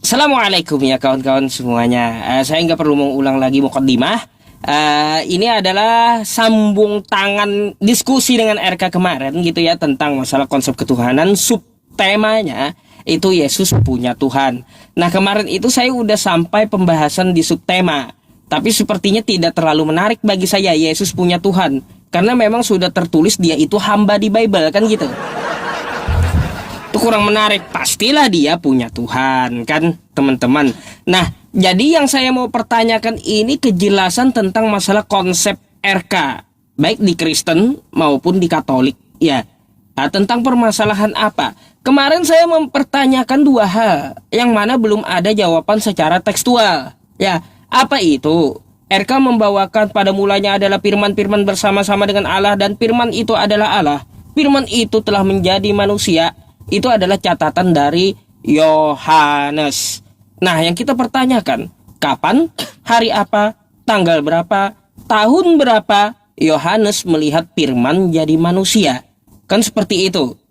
Assalamualaikum ya kawan-kawan semuanya. Saya nggak perlu mengulang lagi mukaddimah. Ini adalah sambung tangan diskusi dengan RK kemarin gitu ya, tentang masalah konsep ketuhanan. Subtemanya itu Yesus punya Tuhan. Nah, kemarin itu saya udah sampai pembahasan di subtema, tapi sepertinya tidak terlalu menarik bagi saya Yesus punya Tuhan, karena memang sudah tertulis dia itu hamba di Bible kan gitu. Itu kurang menarik. Pastilah dia punya Tuhan kan teman-teman. Nah, jadi yang saya mau pertanyakan ini kejelasan tentang masalah konsep RK, baik di Kristen maupun di Katolik ya. Nah, tentang permasalahan apa? Kemarin saya mempertanyakan dua hal yang mana belum ada jawaban secara tekstual ya. Apa itu? RK membawakan pada mulanya adalah firman-firman bersama-sama dengan Allah, dan firman itu adalah Allah. Firman itu telah menjadi manusia. Itu adalah catatan dari Yohanes. Nah, yang kita pertanyakan, kapan, hari apa, tanggal berapa, tahun berapa Yohanes melihat firman jadi manusia? Kan seperti itu.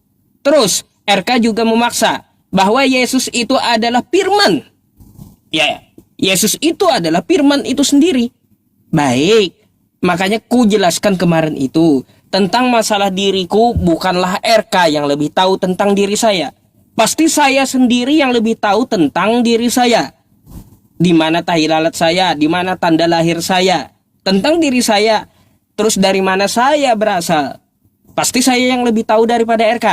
Terus RK juga memaksa bahwa Yesus itu adalah firman. Ya, Yesus itu adalah firman itu sendiri. Baik, makanya ku jelaskan kemarin itu tentang masalah diriku, bukanlah RK yang lebih tahu tentang diri saya. Pasti saya sendiri yang lebih tahu tentang diri saya. Di mana tahi lalat saya, di mana tanda lahir saya, tentang diri saya. Terus dari mana saya berasal. Pasti saya yang lebih tahu daripada RK.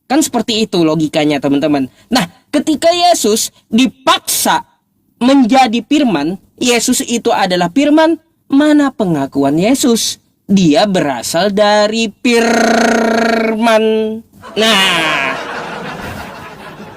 Kan seperti itu logikanya teman-teman. Nah, ketika Yesus dipaksa menjadi firman, Yesus itu adalah firman, mana pengakuan Yesus? Dia berasal dari firman. Nah,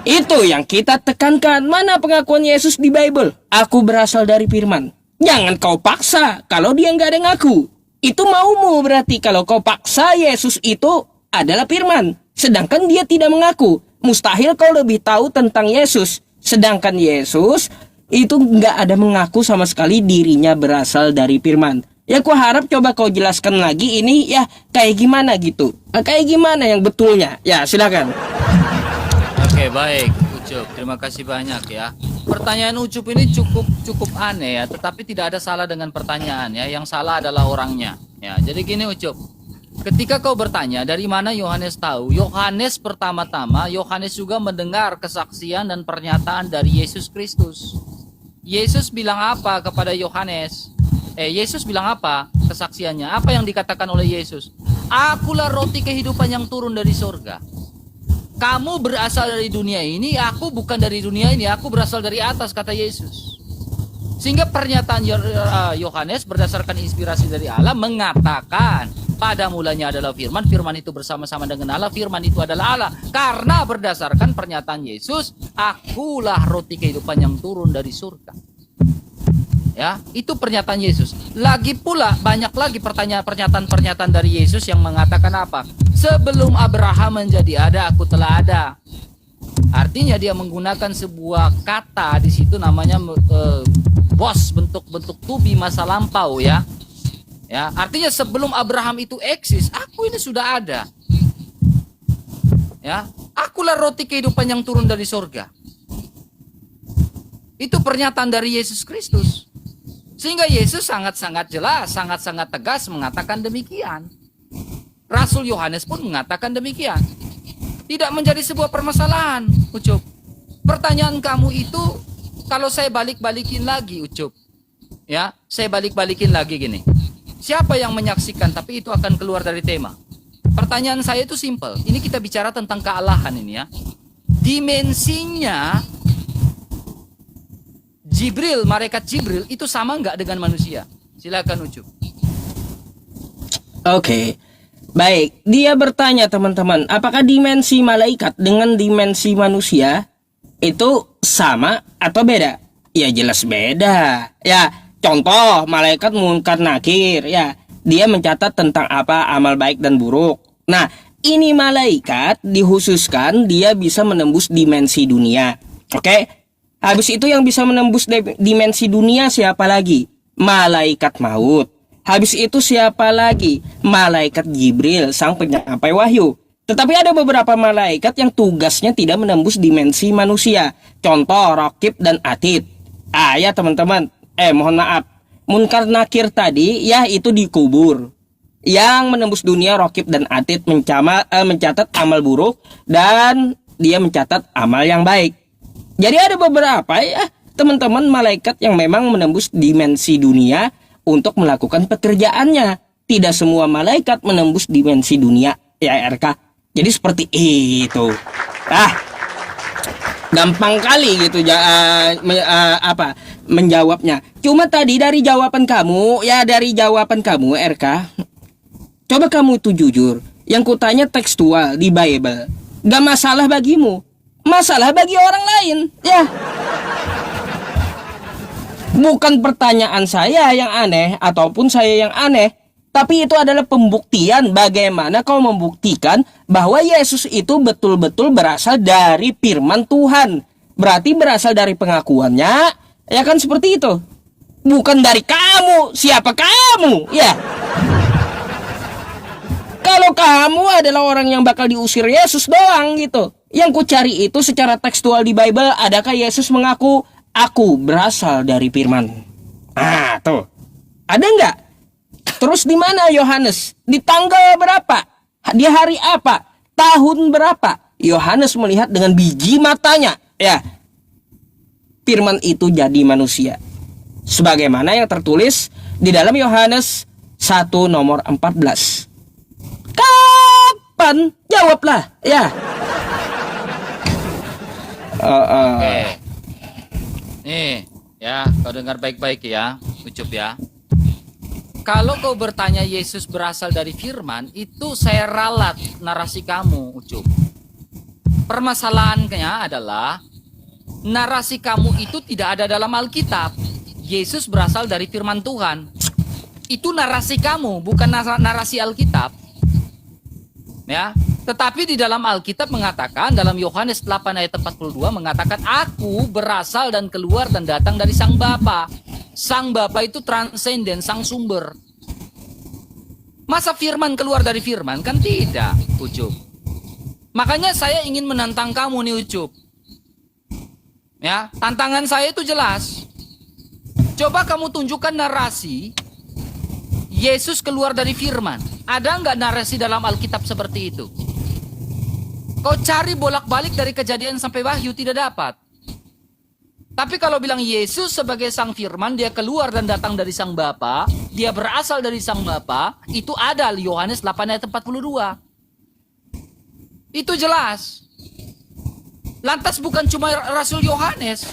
itu yang kita tekankan. Mana pengakuan Yesus di Bible? Aku berasal dari firman. Jangan kau paksa kalau dia nggak ada ngaku. Itu maumu berarti kalau kau paksa Yesus itu adalah firman, sedangkan dia tidak mengaku. Mustahil kau lebih tahu tentang Yesus, sedangkan Yesus itu nggak ada mengaku sama sekali dirinya berasal dari firman. Ya, aku harap coba kau jelaskan lagi ini ya kayak gimana gitu. Kayak gimana yang betulnya? Ya, silakan. Oke, baik, Ucup. Terima kasih banyak ya. Pertanyaan Ucup ini cukup aneh ya, tetapi tidak ada salah dengan pertanyaan ya. Yang salah adalah orangnya. Ya, jadi gini Ucup. Ketika kau bertanya dari mana Yohanes tahu? Yohanes pertama-tama, Yohanes juga mendengar kesaksian dan pernyataan dari Yesus Kristus. Yesus bilang apa kepada Yohanes? Yesus bilang apa kesaksiannya? Apa yang dikatakan oleh Yesus? Akulah roti kehidupan yang turun dari surga. Kamu berasal dari dunia ini, aku bukan dari dunia ini, aku berasal dari atas, kata Yesus. Sehingga pernyataan Yohanes berdasarkan inspirasi dari Allah mengatakan, pada mulanya adalah firman, firman itu bersama-sama dengan Allah, firman itu adalah Allah. Karena berdasarkan pernyataan Yesus, akulah roti kehidupan yang turun dari surga. Ya, itu pernyataan Yesus. Lagi pula banyak lagi pernyataan-pernyataan dari Yesus yang mengatakan apa? Sebelum Abraham menjadi ada, aku telah ada. Artinya dia menggunakan sebuah kata di situ namanya bos, bentuk to be masa lampau ya. Ya, artinya sebelum Abraham itu eksis, aku ini sudah ada. Ya, akulah roti kehidupan yang turun dari surga. Itu pernyataan dari Yesus Kristus. Sehingga Yesus sangat-sangat jelas, sangat-sangat tegas mengatakan demikian. Rasul Yohanes pun mengatakan demikian. Tidak menjadi sebuah permasalahan, Ucup. Pertanyaan kamu itu, kalau saya balik-balikin lagi, Ucup. Ya, saya balik-balikin lagi gini. Siapa yang menyaksikan, tapi itu akan keluar dari tema. Pertanyaan saya itu simpel. Ini kita bicara tentang kealahan ini ya. Dimensinya Jibril, malaikat Jibril itu sama nggak dengan manusia? Silakan Ucup. Oke. Baik, dia bertanya teman-teman, apakah dimensi malaikat dengan dimensi manusia itu sama atau beda? Ya jelas beda. Ya, contoh malaikat munkar nakir ya. Dia mencatat tentang apa amal baik dan buruk. Nah, ini malaikat dikhususkan dia bisa menembus dimensi dunia. Oke? Habis itu yang bisa menembus dimensi dunia siapa lagi? Malaikat maut. Habis itu siapa lagi? Malaikat Jibril, sang penyampai wahyu. Tetapi ada beberapa malaikat yang tugasnya tidak menembus dimensi manusia. Contoh Raqib dan Atid. Ya teman-teman, mohon maaf. Munkar Nakir tadi ya itu dikubur. Yang menembus dunia Raqib dan Atid mencatat amal buruk dan dia mencatat amal yang baik. Jadi ada beberapa ya teman-teman malaikat yang memang menembus dimensi dunia untuk melakukan pekerjaannya. Tidak semua malaikat menembus dimensi dunia ya RK. Jadi seperti itu. Gampang kali gitu menjawabnya. Cuma tadi dari jawaban kamu RK, coba kamu itu jujur. Yang kutanya tekstual di Bible. Gak masalah bagimu. Masalah bagi orang lain, ya. Bukan pertanyaan saya yang aneh ataupun saya yang aneh. Tapi itu adalah pembuktian bagaimana kau membuktikan bahwa Yesus itu betul-betul berasal dari firman Tuhan. Berarti berasal dari pengakuannya, ya kan seperti itu. Bukan dari kamu, siapa kamu? Ya. Kalau kamu adalah orang yang bakal diusir Yesus doang gitu. Yang ku cari itu secara tekstual di Bible, adakah Yesus mengaku, aku berasal dari firman? Tuh. Ada nggak? Terus di mana Yohanes? Di tanggal berapa? Di hari apa? Tahun berapa? Yohanes melihat dengan biji matanya. Ya. Firman itu jadi manusia. Sebagaimana yang tertulis di dalam Yohanes 1 nomor 14. Kapan? Jawablah. Ya. Oke. Nih, ya, kau dengar baik-baik ya, Ucup ya. Kalau kau bertanya Yesus berasal dari firman, itu saya ralat narasi kamu, Ucup. Permasalahannya adalah narasi kamu itu tidak ada dalam Alkitab. Yesus berasal dari firman Tuhan. Itu narasi kamu, bukan narasi Alkitab. Ya, tetapi di dalam Alkitab mengatakan, dalam Yohanes 8 ayat 42 mengatakan, aku berasal dan keluar dan datang dari Sang Bapa. Sang Bapa itu transenden, sang sumber. Masa firman keluar dari firman? Kan tidak, Ucup. Makanya saya ingin menantang kamu nih, Ucup. Ya, tantangan saya itu jelas. Coba kamu tunjukkan narasi Yesus keluar dari firman. Ada nggak narasi dalam Alkitab seperti itu? Kau cari bolak-balik dari Kejadian sampai Wahyu, tidak dapat. Tapi kalau bilang Yesus sebagai sang firman, dia keluar dan datang dari sang Bapa, dia berasal dari sang Bapa, itu ada Yohanes 8 ayat 42. Itu jelas. Lantas bukan cuma Rasul Yohanes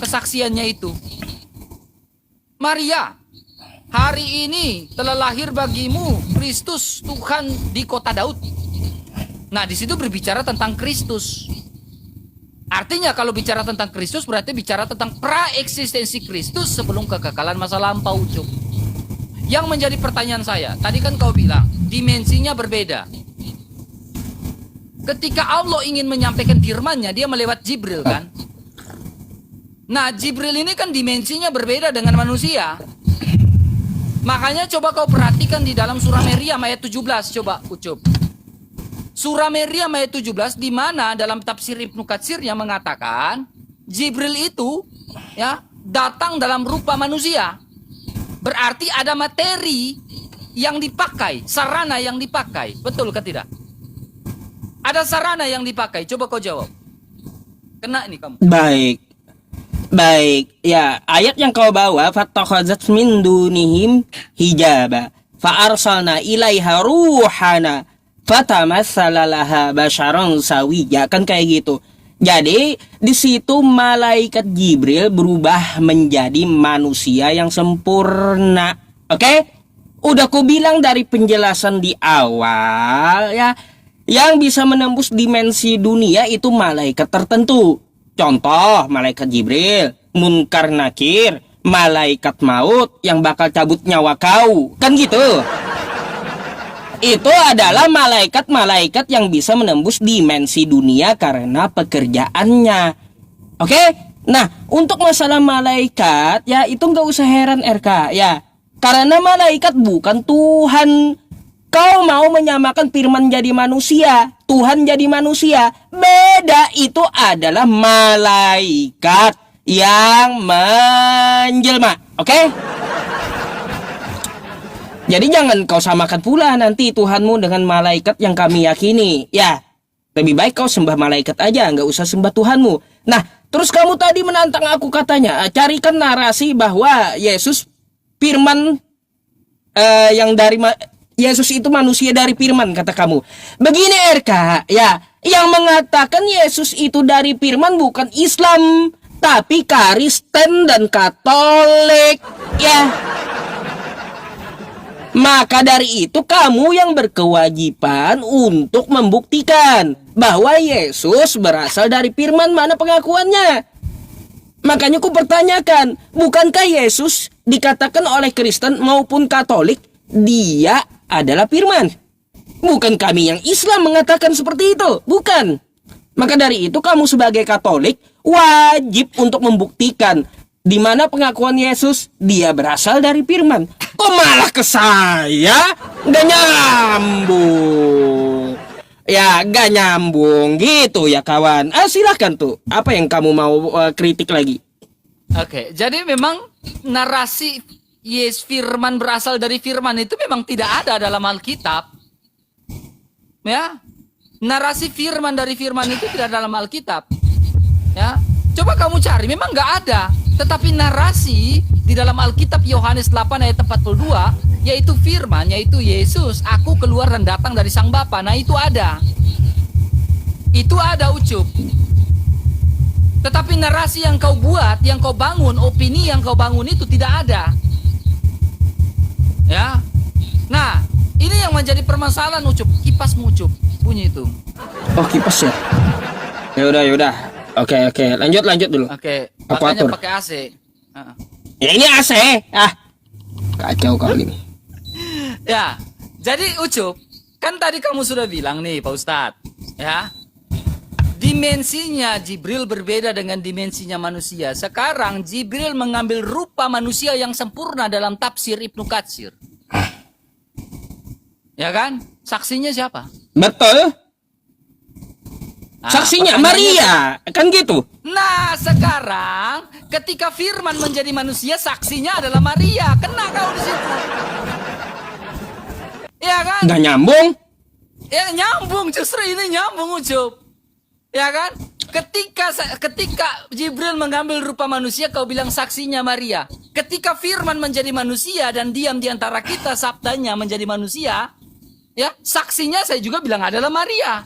kesaksiannya itu. Maria, hari ini telah lahir bagimu Kristus Tuhan di kota Daud. Nah, di situ berbicara tentang Kristus. Artinya kalau bicara tentang Kristus berarti bicara tentang praeksistensi Kristus sebelum kekekalan masa lampau, Ucup. Yang menjadi pertanyaan saya, tadi kan kau bilang dimensinya berbeda. Ketika Allah ingin menyampaikan firman-Nya, dia melewat Jibril kan? Nah, Jibril ini kan dimensinya berbeda dengan manusia. Makanya coba kau perhatikan di dalam surah Maryam ayat 17, coba Ucup. Surah Maryam ayat 17 di mana dalam tafsir Ibnu Katsir yang mengatakan Jibril itu ya datang dalam rupa manusia. Berarti ada materi yang dipakai, sarana yang dipakai. Betul ke tidak? Ada sarana yang dipakai. Coba kau jawab. Kena ini kamu. Baik. Ya, ayat yang kau bawa fattakhazat min dunihim hijaba fa arsalna ilaiha ruhana fatamassala laha basyaran sawiyya, kan kayak gitu. Jadi di situ malaikat Jibril berubah menjadi manusia yang sempurna. Oke? Udah ku bilang dari penjelasan di awal ya, yang bisa menembus dimensi dunia itu malaikat tertentu. Contoh malaikat Jibril, Munkar Nakir, malaikat maut yang bakal cabut nyawa kau. Kan gitu. Itu adalah malaikat-malaikat yang bisa menembus dimensi dunia karena pekerjaannya. Oke? Nah, untuk masalah malaikat, ya itu nggak usah heran RK, ya. Karena malaikat bukan Tuhan. Kau mau menyamakan firman jadi manusia, Tuhan jadi manusia. Beda, itu adalah malaikat yang menjelma. Oke? Jadi jangan kau samakan pula nanti Tuhanmu dengan malaikat yang kami yakini. Ya, lebih baik kau sembah malaikat aja, nggak usah sembah Tuhanmu. Nah, terus kamu tadi menantang aku katanya, carikan narasi bahwa Yesus firman yang dari Yesus itu manusia dari firman, kata kamu. Begini RK, ya, yang mengatakan Yesus itu dari firman bukan Islam, tapi Kristen dan Katolik, ya. Maka dari itu kamu yang berkewajiban untuk membuktikan bahwa Yesus berasal dari firman. Mana pengakuannya? Makanya ku pertanyakan, bukankah Yesus dikatakan oleh Kristen maupun Katolik dia adalah firman? Bukan kami yang Islam mengatakan seperti itu, bukan. Maka dari itu kamu sebagai Katolik wajib untuk membuktikan di mana pengakuan Yesus dia berasal dari firman. Kok malah ke saya? Gak nyambung. Ya, gak nyambung gitu ya kawan. Silahkan tuh. Apa yang kamu mau kritik lagi? Oke, jadi memang narasi firman berasal dari firman itu memang tidak ada dalam Alkitab. Ya. Narasi firman dari firman itu tidak ada dalam Alkitab. Ya. Coba kamu cari, memang nggak ada. Tetapi narasi di dalam Alkitab Yohanes 8 ayat 42, yaitu firman, yaitu Yesus, aku keluar dan datang dari Sang Bapa. Nah, itu ada. Itu ada, Ucup. Tetapi narasi yang kau buat, yang kau bangun, opini yang kau bangun itu tidak ada. Ya. Nah, ini yang menjadi permasalahan, Ucup. Kipasmu, Ucup, bunyi itu. Oh, kipas ya. Yaudah. Oke, lanjut dulu. Oke, Aku makanya atur. pakai AC. Ya ini AC. Kacau kali ini. Ya, jadi Ucup, kan tadi kamu sudah bilang nih, Pak Ustadz, ya, dimensinya Jibril berbeda dengan dimensinya manusia. Sekarang Jibril mengambil rupa manusia yang sempurna dalam tafsir Ibnu Katsir. Ya kan? Saksinya siapa? Betul. Nah, Saksinya pertanyaannya Maria, kan gitu. Nah, sekarang ketika firman menjadi manusia, saksinya adalah Maria. Kena kau di situ. Ya kan? Gak nyambung. Ya nyambung, justru ini nyambung, Ucup. Ya kan? Ketika Jibril mengambil rupa manusia, kau bilang saksinya Maria. Ketika firman menjadi manusia dan diam di antara kita, sabdanya menjadi manusia, ya, saksinya saya juga bilang adalah Maria.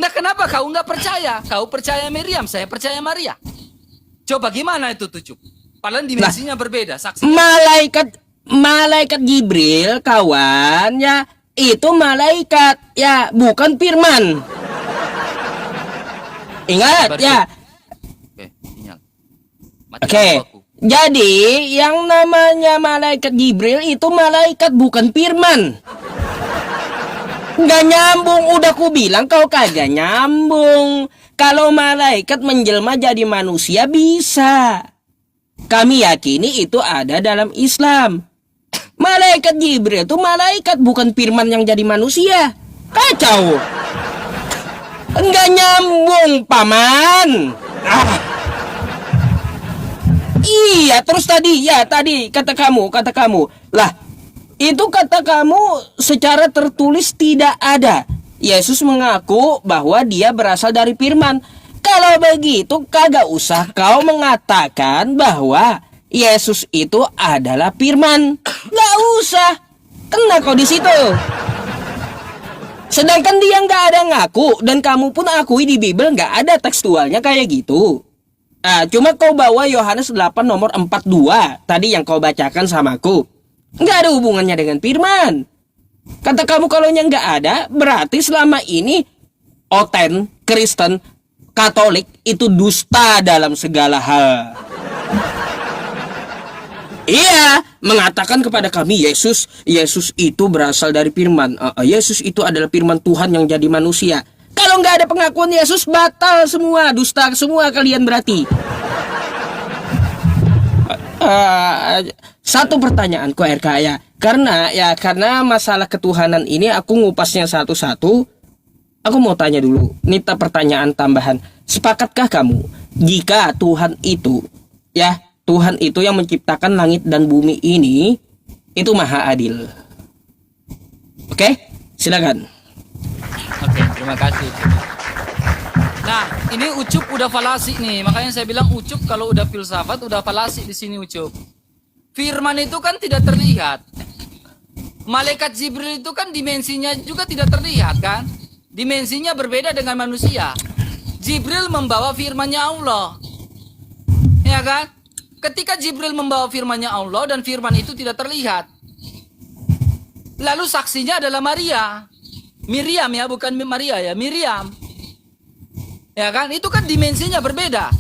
Nah, kenapa kau nggak percaya? Kau percaya Miriam, saya percaya Maria. Coba gimana itu, Ucup? Padahal dimensinya berbeda, saksi. Malaikat Jibril, kawan, ya, itu malaikat, ya, bukan firman. Ingat, ya. Oke, sinyal. Mati Oke. lampu aku. Jadi, yang namanya malaikat Jibril itu malaikat, bukan firman. Nggak nyambung, udah ku bilang kau kagak nyambung. Kalau malaikat menjelma jadi manusia bisa. Kami yakini itu ada dalam Islam. Malaikat Jibril itu malaikat, bukan firman yang jadi manusia. Kacau. Nggak nyambung, paman. Iya, terus tadi kata kamu. Lah, itu kata kamu secara tertulis tidak ada. Yesus mengaku bahwa dia berasal dari firman. Kalau begitu kagak usah kau mengatakan bahwa Yesus itu adalah firman. Gak usah. Kena kau di situ. Sedangkan dia nggak ada ngaku dan kamu pun akui di Bible nggak ada tekstualnya kayak gitu. Nah, cuma kau bawa Yohanes 8 nomor 42 tadi yang kau bacakan samaku. Nggak ada hubungannya dengan firman. Kata kamu kalau yang nggak ada, berarti selama ini Oten, Kristen, Katolik itu dusta dalam segala hal. Iya, mengatakan kepada kami Yesus itu berasal dari firman. Yesus itu adalah firman Tuhan yang jadi manusia. Kalau nggak ada pengakuan Yesus, batal semua, dusta semua kalian berarti. Satu pertanyaan kok RK ya. Karena masalah ketuhanan ini aku ngupasnya satu-satu. Aku mau tanya dulu, Nita, pertanyaan tambahan. Sepakatkah kamu jika Tuhan itu yang menciptakan langit dan bumi ini itu maha adil? Oke, silakan. Oke, terima kasih. Nah, ini Ucup udah falasi nih. Makanya saya bilang Ucup kalau udah filsafat udah falasi di sini Ucup. Firman itu kan tidak terlihat. Malaikat Jibril itu kan dimensinya juga tidak terlihat kan? Dimensinya berbeda dengan manusia. Jibril membawa firman-Nya Allah. Ya kan? Ketika Jibril membawa firman-Nya Allah dan firman itu tidak terlihat. Lalu saksinya adalah Maria. Miriam ya, bukan Maria ya, Miriam. Ya kan? Itu kan dimensinya berbeda.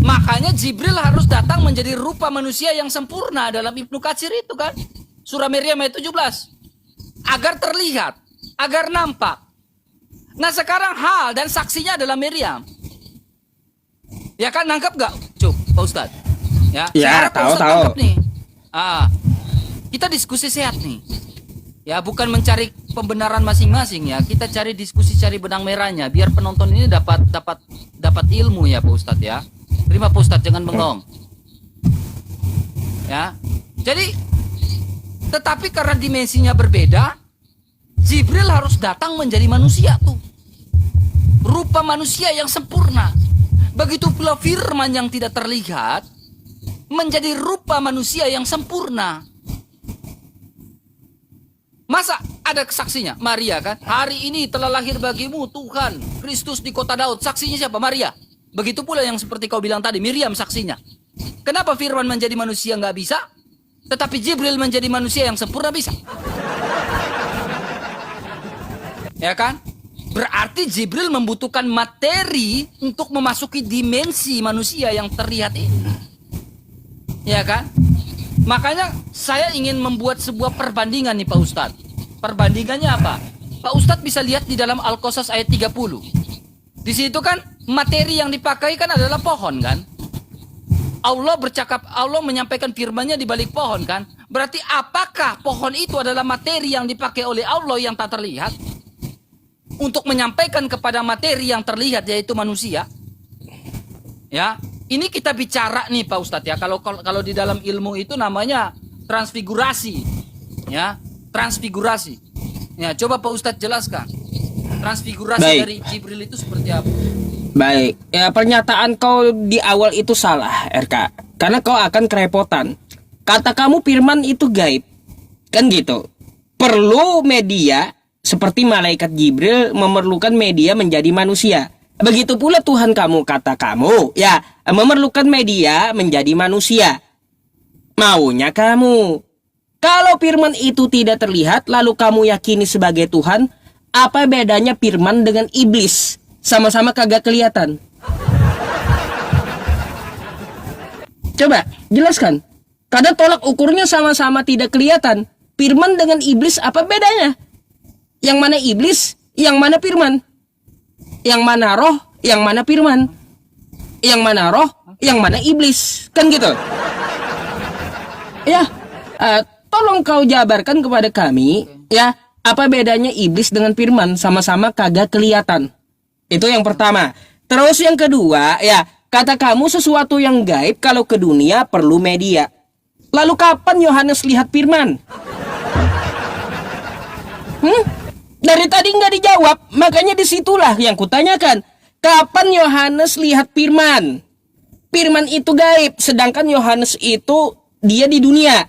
Makanya Jibril harus datang menjadi rupa manusia yang sempurna dalam Ibnu Katsir itu kan. Surah Maryam ayat 17. Agar terlihat, agar nampak. Nah sekarang hal dan saksinya adalah Maryam. Ya kan, nangkep gak? Cuk, Pak Ustadz. Ya, tahu. Nangkep nih. Kita diskusi sehat nih. Ya, bukan mencari pembenaran masing-masing ya. Kita cari diskusi, cari benang merahnya biar penonton ini dapat ilmu ya Pak Ustadz ya. Terima Pak Ustadz, jangan bengong. Ya. Jadi tetapi karena dimensinya berbeda, Jibril harus datang menjadi manusia tuh. Rupa manusia yang sempurna. Begitu pula firman yang tidak terlihat menjadi rupa manusia yang sempurna. Masa ada saksinya? Maria kan? Hari ini telah lahir bagimu Tuhan Kristus di kota Daud. Saksinya siapa? Maria. Begitu pula yang seperti kau bilang tadi, Miriam saksinya. Kenapa firman menjadi manusia nggak bisa? Tetapi Jibril menjadi manusia yang sempurna bisa. Ya kan? Berarti Jibril membutuhkan materi untuk memasuki dimensi manusia yang terlihat ini. Ya kan? Makanya saya ingin membuat sebuah perbandingan nih Pak Ustadz. Perbandingannya apa? Pak Ustadz bisa lihat di dalam Al-Qasas ayat 30. Di situ kan materi yang dipakai kan adalah pohon kan? Allah menyampaikan firman-Nya di balik pohon kan? Berarti apakah pohon itu adalah materi yang dipakai oleh Allah yang tak terlihat? Untuk menyampaikan kepada materi yang terlihat yaitu manusia. Ya, ini kita bicara nih Pak Ustadz ya. Kalau di dalam ilmu itu namanya transfigurasi. Ya, transfigurasi. Ya, coba Pak Ustadz jelaskan. Transfigurasi dari Jibril itu seperti apa? Baik, ya pernyataan kau di awal itu salah, RK. Karena kau akan kerepotan. Kata kamu firman itu gaib. Kan gitu. Perlu media seperti malaikat Jibril memerlukan media menjadi manusia. Begitu pula Tuhan kamu, kata kamu, ya, memerlukan media menjadi manusia. Maunya kamu. Kalau firman itu tidak terlihat, lalu kamu yakini sebagai Tuhan, apa bedanya firman dengan iblis? Sama-sama kagak kelihatan. Coba, jelaskan. Kadang tolak ukurnya sama-sama tidak kelihatan. Firman dengan iblis apa bedanya? Yang mana iblis, yang mana firman? Yang mana roh, yang mana firman? Yang mana roh, yang mana iblis? Kan gitu. Ya, tolong kau jabarkan kepada kami, ya, apa bedanya iblis dengan firman? Sama-sama kagak kelihatan. Itu yang pertama. Terus yang kedua, ya, kata kamu sesuatu yang gaib kalau ke dunia perlu media. Lalu kapan Yohanes lihat firman? Dari tadi nggak dijawab, makanya disitulah yang kutanyakan. Kapan Yohanes lihat firman? Firman itu gaib, sedangkan Yohanes itu dia di dunia.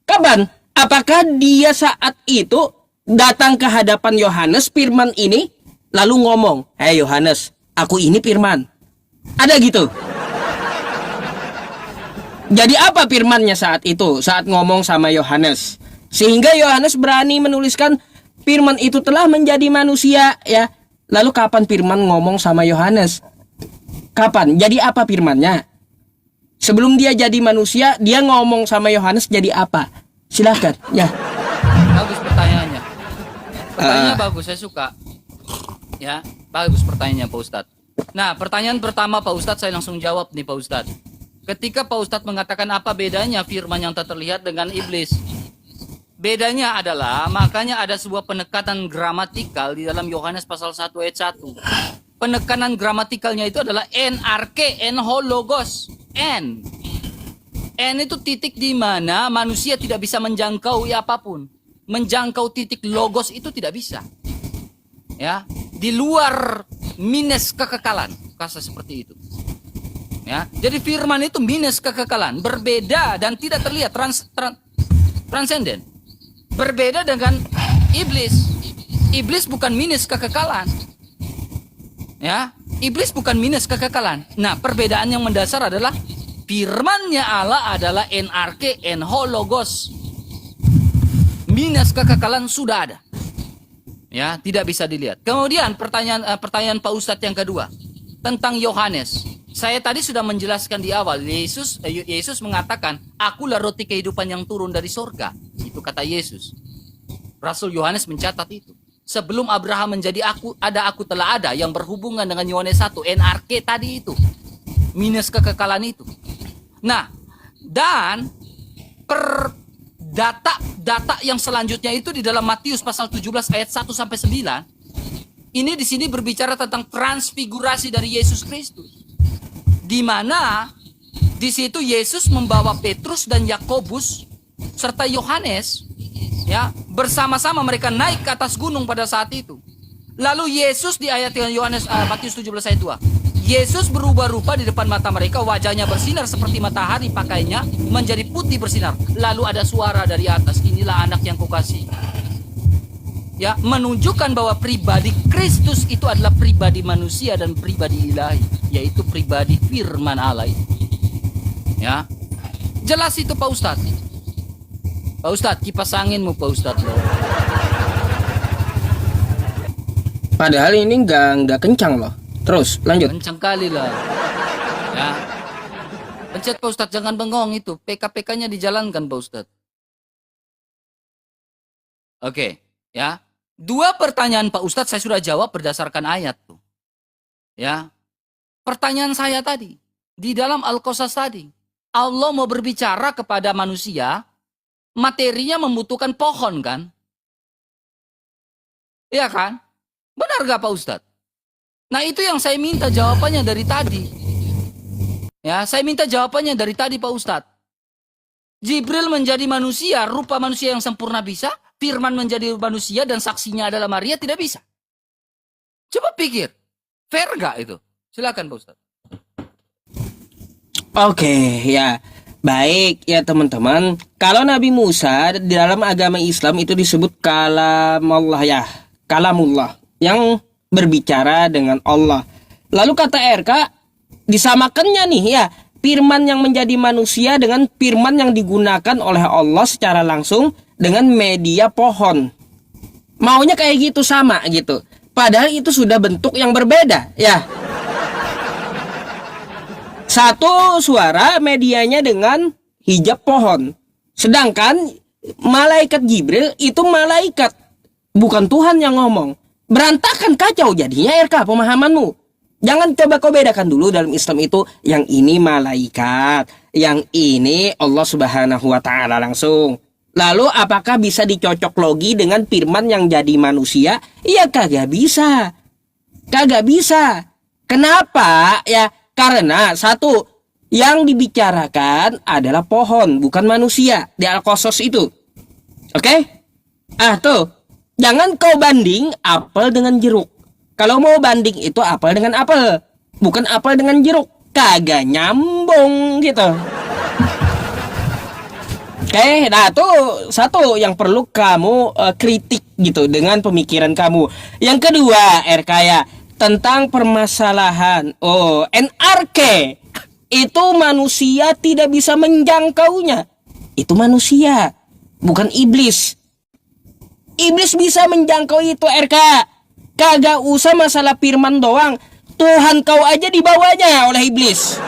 Kapan? Apakah dia saat itu datang ke hadapan Yohanes firman ini, lalu ngomong, "Hei Yohanes, aku ini firman." Ada gitu? Jadi apa firmannya saat itu, saat ngomong sama Yohanes? Sehingga Yohanes berani menuliskan firman itu telah menjadi manusia, ya. Lalu kapan firman ngomong sama Yohanes? Kapan? Jadi apa firmannya? Sebelum dia jadi manusia, dia ngomong sama Yohanes jadi apa? Silakan, ya. Bagus pertanyaannya. Pertanyaannya bagus, saya suka. Ya, bagus pertanyaannya Pak Ustadz. Nah, pertanyaan pertama Pak Ustadz saya langsung jawab nih Pak Ustadz. ketika Pak Ustadz mengatakan apa bedanya firman yang tak terlihat dengan iblis. Bedanya adalah, makanya ada sebuah penekanan gramatikal di dalam Yohanes pasal 1 ayat 1. Penekanan gramatikalnya itu adalah NRK, logos, N. N itu titik di mana manusia tidak bisa menjangkau apapun. Menjangkau titik logos itu tidak bisa. Ya, di luar minus kekekalan, kata seperti itu. Ya, jadi firman itu minus kekekalan, berbeda dan tidak terlihat, transenden. Berbeda dengan iblis. Iblis bukan minus kekekalan. Ya, iblis bukan minus kekekalan. Nah, perbedaan yang mendasar adalah firman-Nya Allah adalah NRK, logos. Minus kekekalan sudah ada. Ya, tidak bisa dilihat. Kemudian pertanyaan Pak Ustadz yang kedua tentang Yohanes. Saya tadi sudah menjelaskan di awal, Yesus mengatakan, "Akulah roti kehidupan yang turun dari sorga." Itu kata Yesus. Rasul Yohanes mencatat itu. Sebelum Abraham menjadi aku telah ada, yang berhubungan dengan Yohanes 1, NRK tadi itu. Minus kekekalan itu. Nah, dan data yang selanjutnya itu di dalam Matius pasal 17 ayat 1 sampai 9. Ini di sini berbicara tentang transfigurasi dari Yesus Kristus. Di mana di situ Yesus membawa Petrus dan Yakobus serta Yohanes, ya, bersama-sama mereka naik ke atas gunung pada saat itu. Lalu Yesus di ayat Yohanes Matius 17 ayat 2. Yesus berubah rupa di depan mata mereka, wajahnya bersinar seperti matahari, pakainya menjadi putih bersinar. Lalu ada suara dari atas, "Inilah anak yang kukasihi." Ya, menunjukkan bahwa pribadi Kristus itu adalah pribadi manusia dan pribadi ilahi, yaitu pribadi firman Allah itu. Ya, jelas itu Pak Ustadz. Pak Ustadz, kipas anginmu Pak Ustadz. Padahal ini nggak kencang loh. Terus lanjut. Kencang kali lah. Ya, pencet Pak Ustadz, jangan bengong itu. PK-PK-nya dijalankan Pak Ustadz. Oke, ya. Dua pertanyaan Pak Ustadz saya sudah jawab berdasarkan ayat tuh. Ya. Pertanyaan saya tadi, di dalam Al-Qasas tadi, Allah mau berbicara kepada manusia, materinya membutuhkan pohon kan? Iya kan? Benar gak Pak Ustadz? Nah, itu yang saya minta jawabannya dari tadi. Ya, saya minta jawabannya dari tadi Pak Ustadz. Jibril menjadi manusia, rupa manusia yang sempurna bisa. Firman menjadi manusia dan saksinya adalah Maria, tidak bisa. Coba pikir, fair gak itu? Silakan Pak Ustadz. Oke, ya. Baik ya teman-teman. Kalau Nabi Musa di dalam agama Islam itu disebut kalamullah ya. Kalamullah, yang berbicara dengan Allah. Lalu kata RK, disamakannya nih ya, firman yang menjadi manusia dengan firman yang digunakan oleh Allah secara langsung dengan media pohon. Maunya kayak gitu, sama gitu. Padahal itu sudah bentuk yang berbeda ya. Satu suara medianya dengan hijab pohon. Sedangkan malaikat Jibril itu malaikat, bukan Tuhan yang ngomong. Berantakan, kacau jadinya RK pemahamanmu. Jangan coba kau bedakan dulu dalam Islam itu, yang ini malaikat, yang ini Allah Subhanahu wa taala langsung. Lalu apakah bisa dicocok logi dengan firman yang jadi manusia? Iya, kagak bisa. Kagak bisa. Kenapa? Ya, karena satu, yang dibicarakan adalah pohon, bukan manusia di Al-Qasas itu. Oke? Tuh. Jangan kau banding apel dengan jeruk. Kalau mau banding itu apel dengan apel, bukan apel dengan jeruk. Kagak nyambung gitu. Oke, nah tuh satu yang perlu kamu kritik gitu dengan pemikiran kamu. Yang kedua, RK ya, tentang permasalahan NRK itu manusia tidak bisa menjangkaunya. Itu manusia, bukan iblis. Iblis bisa menjangkau itu RK. Kagak usah masalah firman doang, Tuhan kau aja dibawanya oleh iblis.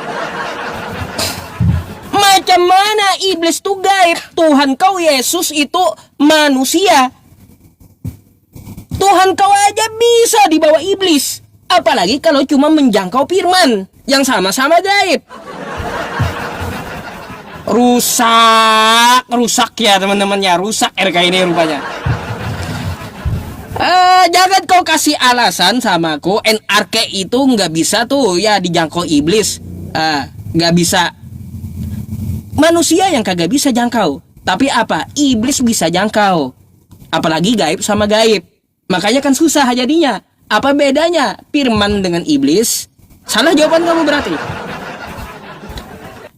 Macam mana iblis tuh gaib? Tuhan kau Yesus itu manusia. Tuhan kau aja bisa dibawa iblis. Apalagi kalau cuma menjangkau firman yang sama-sama gaib. Rusak ya teman-temannya, rusak RK ini rupanya. Jangan kau kasih alasan sama aku, NRK itu nggak bisa tuh ya dijangkau iblis. Nggak bisa. Manusia yang kagak bisa jangkau, tapi apa? Iblis bisa jangkau. Apalagi gaib sama gaib. Makanya kan susah jadinya. Apa bedanya firman dengan iblis? Salah jawaban kamu berarti.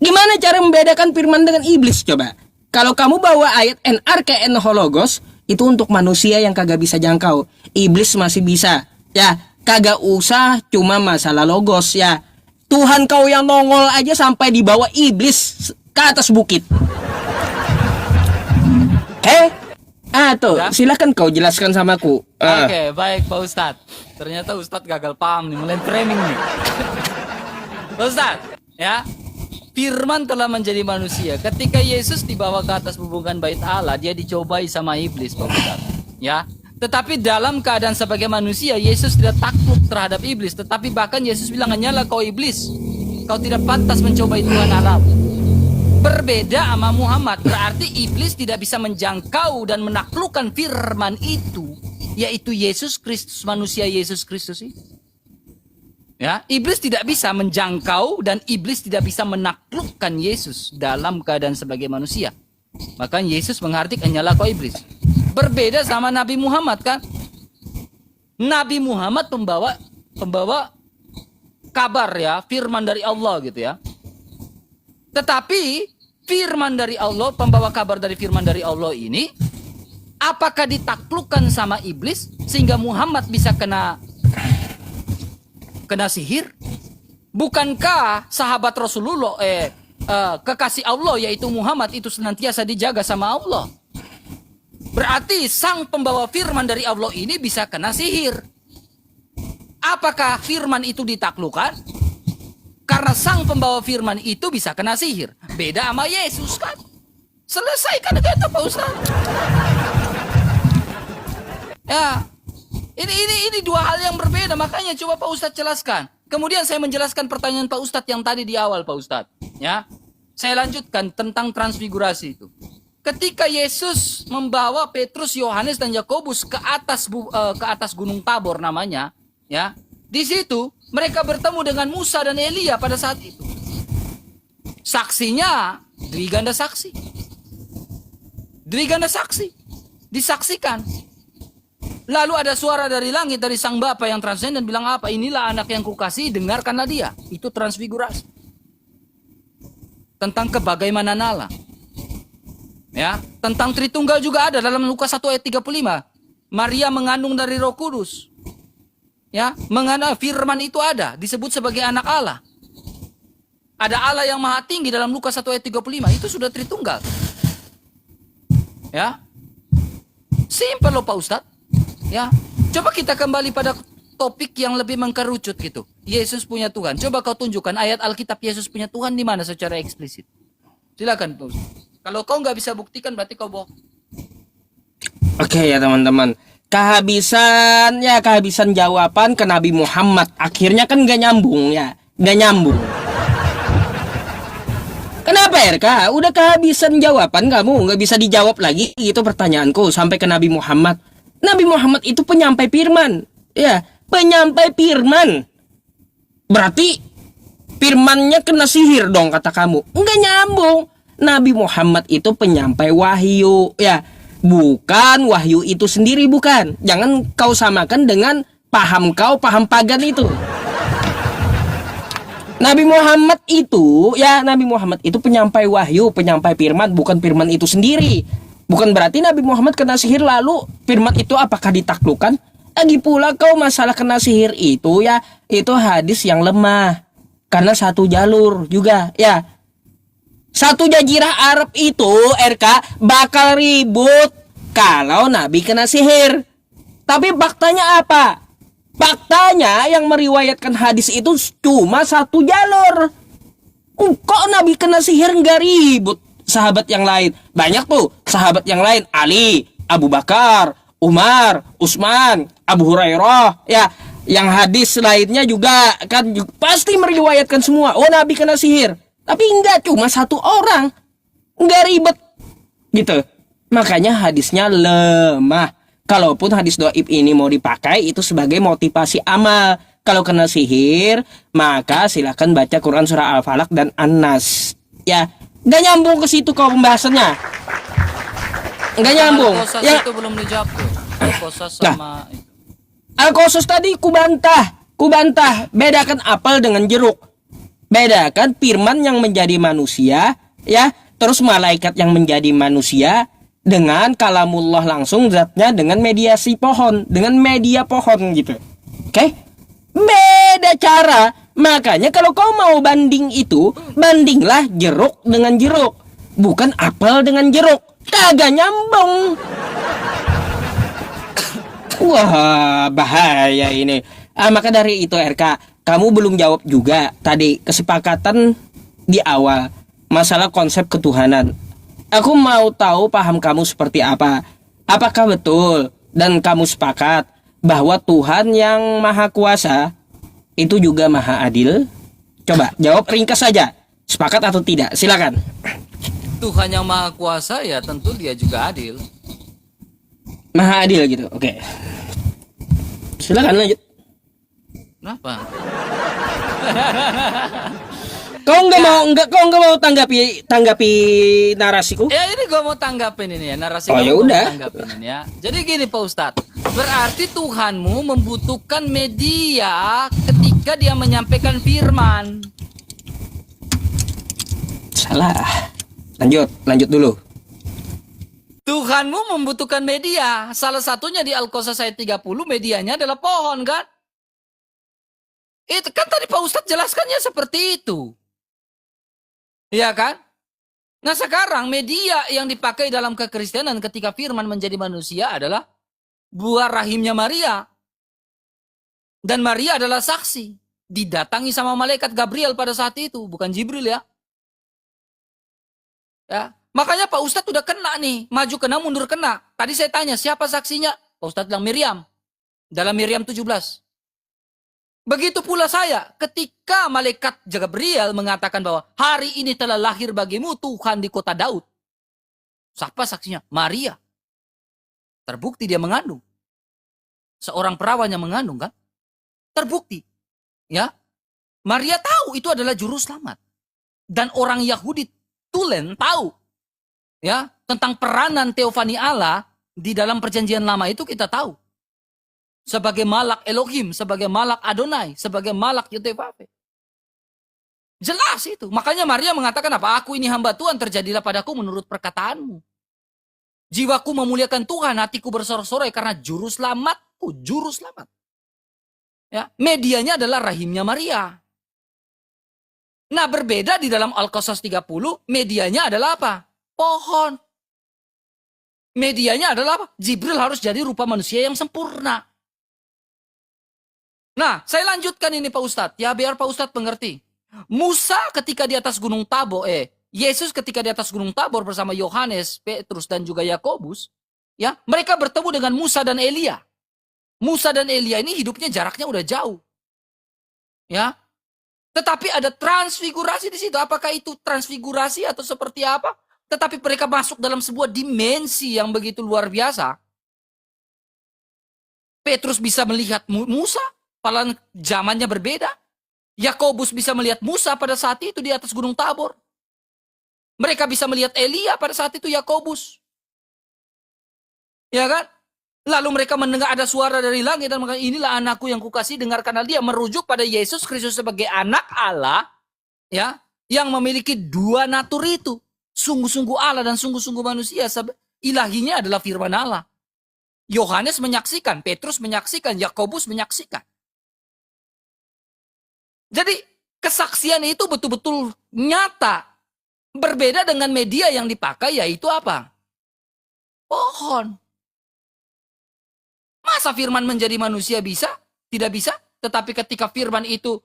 Gimana cara membedakan firman dengan iblis coba? Kalau kamu bawa ayat NRK hologos, itu untuk manusia yang kagak bisa jangkau. Iblis masih bisa. Ya, kagak usah cuma masalah logos ya. Tuhan kau yang nongol aja sampai dibawa iblis ke atas bukit. Tuh, silakan kau jelaskan samaku. Oke, baik Pak Ustadz. Ternyata Ustadz gagal paham nih, mulai framing nih. Pak Ustadz, ya. Firman telah menjadi manusia. Ketika Yesus dibawa ke atas hubungan bait Allah, dia dicobai sama iblis, Pak Ustadz. Ya. Tetapi dalam keadaan sebagai manusia, Yesus tidak takut terhadap iblis. Tetapi bahkan Yesus bilang, hanyalah kau iblis. Kau tidak pantas mencobai Tuhan Allah. Berbeda sama Muhammad. Berarti iblis tidak bisa menjangkau dan menaklukkan firman itu, yaitu Yesus Kristus, manusia Yesus Kristus itu. Ya, iblis tidak bisa menjangkau dan iblis tidak bisa menaklukkan Yesus dalam keadaan sebagai manusia. Maka Yesus menghardik, hanyalah kau iblis. Berbeda sama Nabi Muhammad kan? Nabi Muhammad pembawa kabar ya, firman dari Allah gitu ya. Tetapi firman dari Allah, pembawa kabar dari firman dari Allah ini, apakah ditaklukkan sama iblis sehingga Muhammad bisa kena sihir? Bukankah sahabat Rasulullah kekasih Allah yaitu Muhammad itu senantiasa dijaga sama Allah? Berarti sang pembawa firman dari Allah ini bisa kena sihir. Apakah firman itu ditaklukkan? Karena sang pembawa firman itu bisa kena sihir. Beda sama Yesus kan? Selesaikan gitu Pak Ustaz. Ya, ini dua hal yang berbeda. Makanya coba Pak Ustaz jelaskan. Kemudian saya menjelaskan pertanyaan Pak Ustaz yang tadi di awal Pak Ustaz. Ya, saya lanjutkan tentang transfigurasi itu. Ketika Yesus membawa Petrus, Yohanes dan Yakobus ke atas Gunung Tabor namanya, ya. Di situ mereka bertemu dengan Musa dan Elia pada saat itu. Saksinya Dwi Ganda Saksi. Dwi Ganda Saksi disaksikan. Lalu ada suara dari langit dari Sang Bapa yang transenden bilang apa? Inilah anak yang kukasihi, dengarkanlah dia. Itu transfigurasi. Tentang kebagaimanan Allah. Ya, tentang Tritunggal juga ada dalam Lukas 1 ayat 35. Maria mengandung dari Roh Kudus. Ya, firman itu ada, disebut sebagai anak Allah. Ada Allah yang maha tinggi dalam Lukas 1 ayat 35, itu sudah Tritunggal. Ya. Simpel loh Pak Ustadz. Ya. Coba kita kembali pada topik yang lebih mengkerucut gitu. Yesus punya Tuhan. Coba kau tunjukkan ayat Alkitab Yesus punya Tuhan di mana secara eksplisit. Silakan Pak Ustadz. Kalau kau nggak bisa buktikan berarti kau bohong. Oke ya teman-teman. Kehabisan jawaban ke Nabi Muhammad. Akhirnya kan gak nyambung ya. Gak nyambung. Kenapa RK? Udah kehabisan jawaban kamu. Gak bisa dijawab lagi. Itu pertanyaanku sampai ke Nabi Muhammad. Nabi Muhammad itu penyampai firman. Ya, penyampai firman. Berarti firmannya kena sihir dong kata kamu. Enggak nyambung. Nabi Muhammad itu penyampai wahyu. Ya, bukan wahyu itu sendiri, bukan. Jangan kau samakan dengan paham pagan itu. Nabi Muhammad itu penyampai wahyu, penyampai firman, bukan firman itu sendiri. Bukan berarti Nabi Muhammad kena sihir lalu firman itu apakah ditaklukkan? Lagi pula kau masalah kena sihir itu ya, itu hadis yang lemah. Karena satu jalur juga, ya. Satu jazirah Arab itu RK bakal ribut kalau Nabi kena sihir. Tapi faktanya apa? Faktanya yang meriwayatkan hadis itu cuma satu jalur. Kok Nabi kena sihir nggak ribut sahabat yang lain? Banyak tuh sahabat yang lain. Ali, Abu Bakar, Umar, Utsman, Abu Hurairah. Ya, yang hadis lainnya juga kan pasti meriwayatkan semua. Oh Nabi kena sihir. Tapi enggak, cuma satu orang. nggak ribet gitu. Makanya hadisnya lemah. Kalaupun hadis doib ini mau dipakai itu sebagai motivasi amal. Kalau kena sihir, maka silakan baca Quran surah Al-Falaq dan An-Nas. Ya, nggak nyambung ke situ kalau pembahasannya. Nggak nyambung. Al-Qasas Ya, itu belum dijawab tuh. Al-Qasas sama itu. Al-Qasas tadi kubantah. Bedakan apel dengan jeruk. Bedakan firman yang menjadi manusia, ya, terus malaikat yang menjadi manusia dengan kalamullah langsung zatnya dengan mediasi pohon, dengan media pohon gitu. Oke? Beda cara. Makanya kalau kau mau banding itu, bandinglah jeruk dengan jeruk, bukan apel dengan jeruk. Kagak nyambung. Wah, bahaya ini. Maka dari itu RK, kamu belum jawab juga tadi kesepakatan di awal masalah konsep ketuhanan. Aku mau tahu paham kamu seperti apa. Apakah betul dan kamu sepakat bahwa Tuhan yang Maha Kuasa itu juga Maha Adil? Coba jawab ringkas saja. Sepakat atau tidak? Silakan. Tuhan yang Maha Kuasa ya tentu dia juga adil. Maha Adil gitu. Oke. Silakan lanjut. Kenapa? Kau nggak mau tanggapi narasiku? Ya ini gua mau tanggapin ini ya narasi Oh, kamu ya gua mau udah. tanggapin ini ya. Jadi gini Pak Ustadz, berarti Tuhanmu membutuhkan media ketika dia menyampaikan firman. Salah. Lanjut dulu. Tuhanmu membutuhkan media. Salah satunya di Al-Qasas ayat 30 medianya adalah pohon kan? Itu kan tadi Pak Ustadz jelaskannya seperti itu. Iya kan? Nah sekarang media yang dipakai dalam kekristenan ketika firman menjadi manusia adalah buah rahimnya Maria. Dan Maria adalah saksi. Didatangi sama malaikat Gabriel pada saat itu. Bukan Jibril ya. Ya, makanya Pak Ustadz udah kena nih. Maju kena, mundur kena. Tadi saya tanya siapa saksinya? Pak Ustadz bilang Miriam. Dalam Miriam 17. Begitu pula saya, ketika malaikat Gabriel mengatakan bahwa hari ini telah lahir bagimu Tuhan di kota Daud. Siapa saksinya? Maria. Terbukti dia mengandung. Seorang perawan yang mengandung kan? Terbukti. Ya. Maria tahu itu adalah juru selamat. Dan orang Yahudi Tulen tahu. Ya, tentang peranan teofani Allah di dalam perjanjian lama itu kita tahu. Sebagai malak Elohim, sebagai malak Adonai, sebagai malak Yotevave. Jelas itu. Makanya Maria mengatakan apa? Aku ini hamba Tuhan, terjadilah padaku menurut perkataanmu. Jiwaku memuliakan Tuhan, hatiku bersorak-sorai karena juru selamatku, juru selamat. Ya, medianya adalah rahimnya Maria. Nah, berbeda di dalam Al-Qasas 30, medianya adalah apa? Pohon. Medianya adalah apa? Jibril harus jadi rupa manusia yang sempurna. Nah, saya lanjutkan ini Pak Ustadz. Ya, biar Pak Ustadz mengerti. Musa ketika di atas Gunung Tabor, Yesus ketika di atas Gunung Tabor bersama Yohanes, Petrus, dan juga Yakobus, ya, mereka bertemu dengan Musa dan Elia. Musa dan Elia ini hidupnya jaraknya udah jauh. Ya. Tetapi ada transfigurasi di situ. Apakah itu transfigurasi atau seperti apa? Tetapi mereka masuk dalam sebuah dimensi yang begitu luar biasa. Petrus bisa melihat Musa, padahal zamannya berbeda. Yakobus bisa melihat Musa pada saat itu di atas Gunung Tabor. Mereka bisa melihat Elia pada saat itu Yakobus. Ya kan? Lalu mereka mendengar ada suara dari langit dan mengatakan, inilah anakku yang kukasihi, dengarkanlah dia, merujuk pada Yesus Kristus sebagai anak Allah, ya, yang memiliki dua natur itu, sungguh-sungguh Allah dan sungguh-sungguh manusia. Ilahinya adalah firman Allah. Yohanes menyaksikan, Petrus menyaksikan, Yakobus menyaksikan. Jadi kesaksian itu betul-betul nyata. Berbeda dengan media yang dipakai, yaitu apa? Pohon. Masa firman menjadi manusia bisa? Tidak bisa. Tetapi ketika firman itu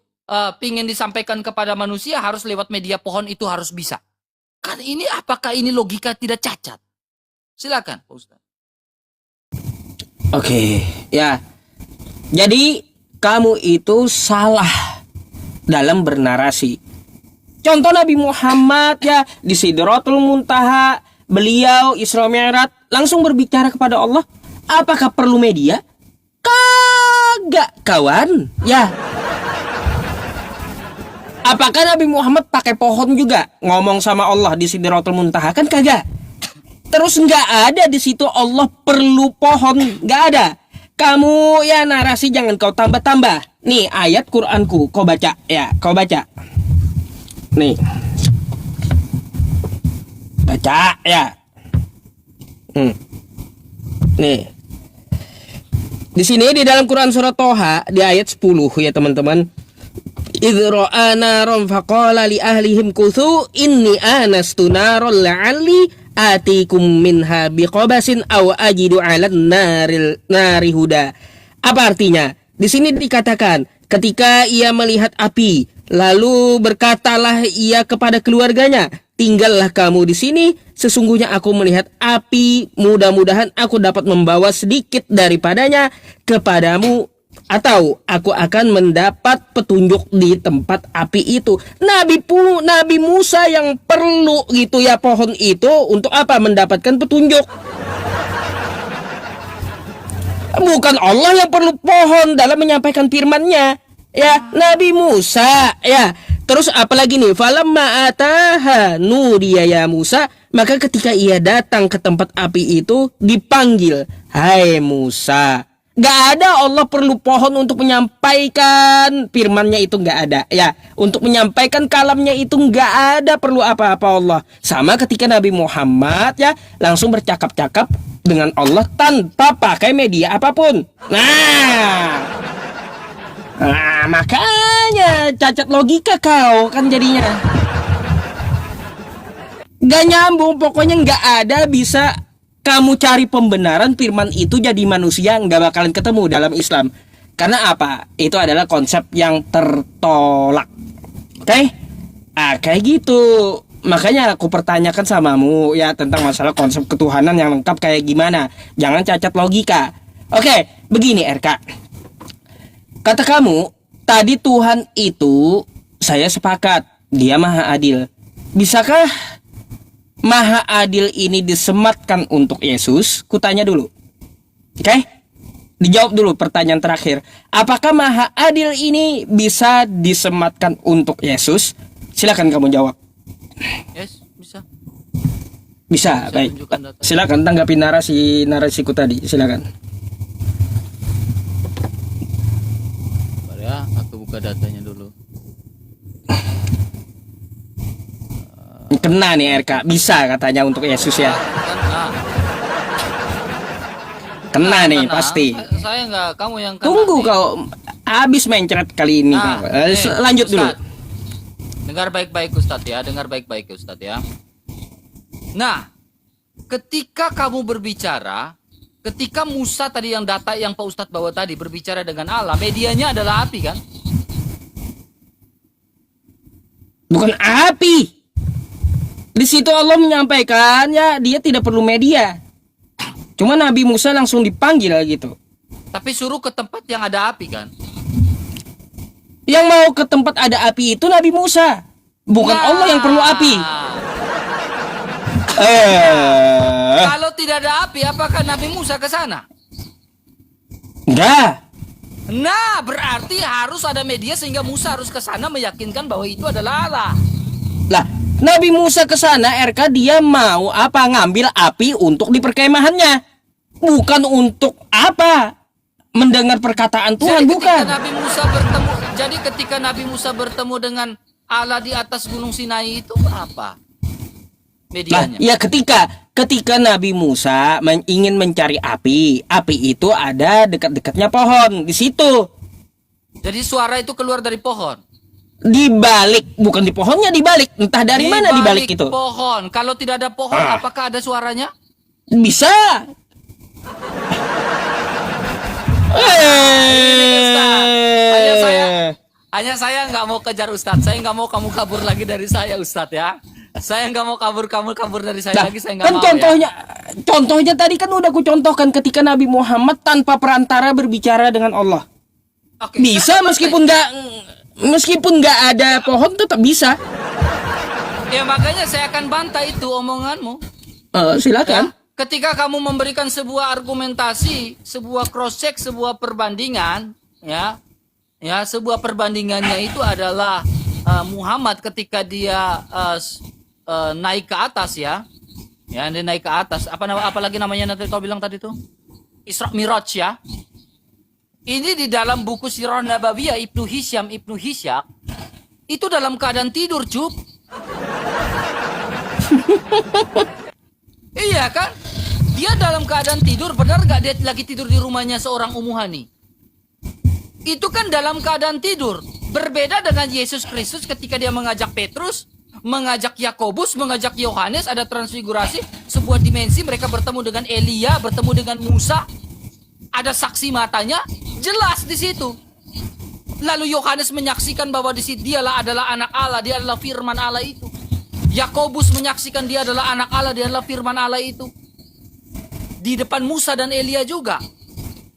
ingin disampaikan kepada manusia, harus lewat media pohon itu harus bisa. Kan ini apakah ini logika tidak cacat? Silakan, Pak Ustaz. Oke, ya. Jadi kamu itu salah dalam bernarasi. Contoh Nabi Muhammad ya di Sidratul Muntaha, beliau Isra Mi'raj langsung berbicara kepada Allah. Apakah perlu media? Kagak, kawan. Ya. Apakah Nabi Muhammad pakai pohon juga ngomong sama Allah di Sidratul Muntaha? Kan kagak. Terus nggak ada di situ Allah perlu pohon, nggak ada. Kamu ya narasi jangan kau tambah-tambah. Nih ayat Quranku, kau baca ya, kau baca. Nih, baca ya. Nih, di sini di dalam Quran surat Toha di ayat 10 ya teman-teman. Idh ra'a naran faqala li ahlihim kuthu inni anastu naran la'alli atikum minha biqabasin aw ajidu 'alan nari huda. Apa artinya? Di sini dikatakan ketika ia melihat api, lalu berkatalah ia kepada keluarganya, tinggallah kamu di sini, sesungguhnya aku melihat api, mudah-mudahan aku dapat membawa sedikit daripadanya kepadamu, atau aku akan mendapat petunjuk di tempat api itu. Nabi Musa yang perlu gitu ya pohon itu untuk apa? Mendapatkan petunjuk. Bukan Allah yang perlu pohon dalam menyampaikan firman-Nya. Ya, Nabi Musa ya. Terus apalagi nih? Falamma ataha nudiya ya Musa, maka ketika ia datang ke tempat api itu dipanggil, hai Musa. Gak ada Allah perlu pohon untuk menyampaikan firman-Nya itu, gak ada ya. Untuk menyampaikan kalamnya itu gak ada perlu apa-apa Allah. Sama ketika Nabi Muhammad ya langsung bercakap-cakap dengan Allah tanpa pakai media apapun. Nah, makanya cacat logika kau kan jadinya. Gak nyambung, pokoknya gak ada bisa kamu cari pembenaran firman itu jadi manusia, nggak bakalan ketemu dalam Islam. Karena apa? Itu adalah konsep yang tertolak. Oke? Kayak gitu. Makanya aku pertanyakan samamu ya tentang masalah konsep ketuhanan yang lengkap kayak gimana. Jangan cacat logika. Oke, begini RK. Kata kamu, tadi Tuhan itu saya sepakat, dia maha adil. Bisakah maha adil ini disematkan untuk Yesus? Kutanya dulu. Oke? Dijawab dulu pertanyaan terakhir. Apakah maha adil ini bisa disematkan untuk Yesus? Silakan kamu jawab. Yes, bisa. Bisa, baik. Silakan tanggapi narasiku tadi. Silakan. Bentar ya, aku buka datanya dulu. Kena nih RK, bisa katanya untuk Yesus ya. Kena nih pasti. Saya enggak, kamu yang kena. Tunggu nih. kau habis mencret kali ini. Lanjut dulu. Ustadz. Dengar baik-baik Ustadz ya, dengar baik-baik Ustadz ya. Nah, ketika kamu berbicara, ketika Musa tadi yang data yang Pak Ustadz bawa tadi berbicara dengan Allah, medianya adalah api kan? Bukan api. Di situ Allah menyampaikan ya dia tidak perlu media. Cuma Nabi Musa langsung dipanggil gitu. Tapi suruh ke tempat yang ada api kan? Yang mau ke tempat ada api itu Nabi Musa. Bukan Allah yang perlu api. Kalau tidak ada api, apakah Nabi Musa ke sana? Enggak. Nah, berarti harus ada media sehingga Musa harus ke sana meyakinkan bahwa itu adalah Allah. Lah, Nabi Musa ke sana RK dia mau apa? Ngambil api untuk di perkemahannya. Bukan untuk apa? Mendengar perkataan Tuhan, bukan. Jadi ketika Nabi Musa bertemu dengan Allah di atas Gunung Sinai itu apa? Medianya. Nah, ya ketika Nabi Musa ingin mencari api itu ada dekat-dekatnya pohon di situ. Jadi suara itu keluar dari pohon. Di balik, bukan di pohonnya, di balik. Entah dari mana di balik itu. Pohon. Kalau tidak ada pohon, apakah ada suaranya? Bisa. Hanya saya nggak mau kejar Ustadz. Saya nggak mau kamu kabur lagi dari saya Ustadz ya. Saya nggak mau kabur dari saya lagi. Saya nggak kan mau. Contohnya tadi kan udah aku contohkan ketika Nabi Muhammad tanpa perantara berbicara dengan Allah. Oke, bisa meskipun nggak ada pohon tetap bisa. Ya makanya saya akan bantah itu omonganmu. Silakan. Ya, ketika kamu memberikan sebuah argumentasi, sebuah cross check, sebuah perbandingan, sebuah perbandingannya itu adalah Muhammad ketika dia naik ke atas dia naik ke atas. Apalagi namanya nanti kau bilang tadi tuh Isra Miraj ya. Ini di dalam buku Sirah Nabawiyah Ibnu Hisyak itu dalam keadaan tidur, Cup. Iya kan? Dia dalam keadaan tidur, benar gak dia lagi tidur di rumahnya seorang Ummu Hani? Itu kan dalam keadaan tidur. Berbeda dengan Yesus Kristus ketika dia mengajak Petrus, mengajak Yakobus, mengajak Yohanes, ada transfigurasi, sebuah dimensi, mereka bertemu dengan Elia, bertemu dengan Musa, ada saksi matanya, jelas di situ. Lalu Yohanes menyaksikan bahwa di situ dialah adalah anak Allah, dia adalah firman Allah itu. Yakobus menyaksikan dia adalah anak Allah, dia adalah firman Allah itu. Di depan Musa dan Elia juga.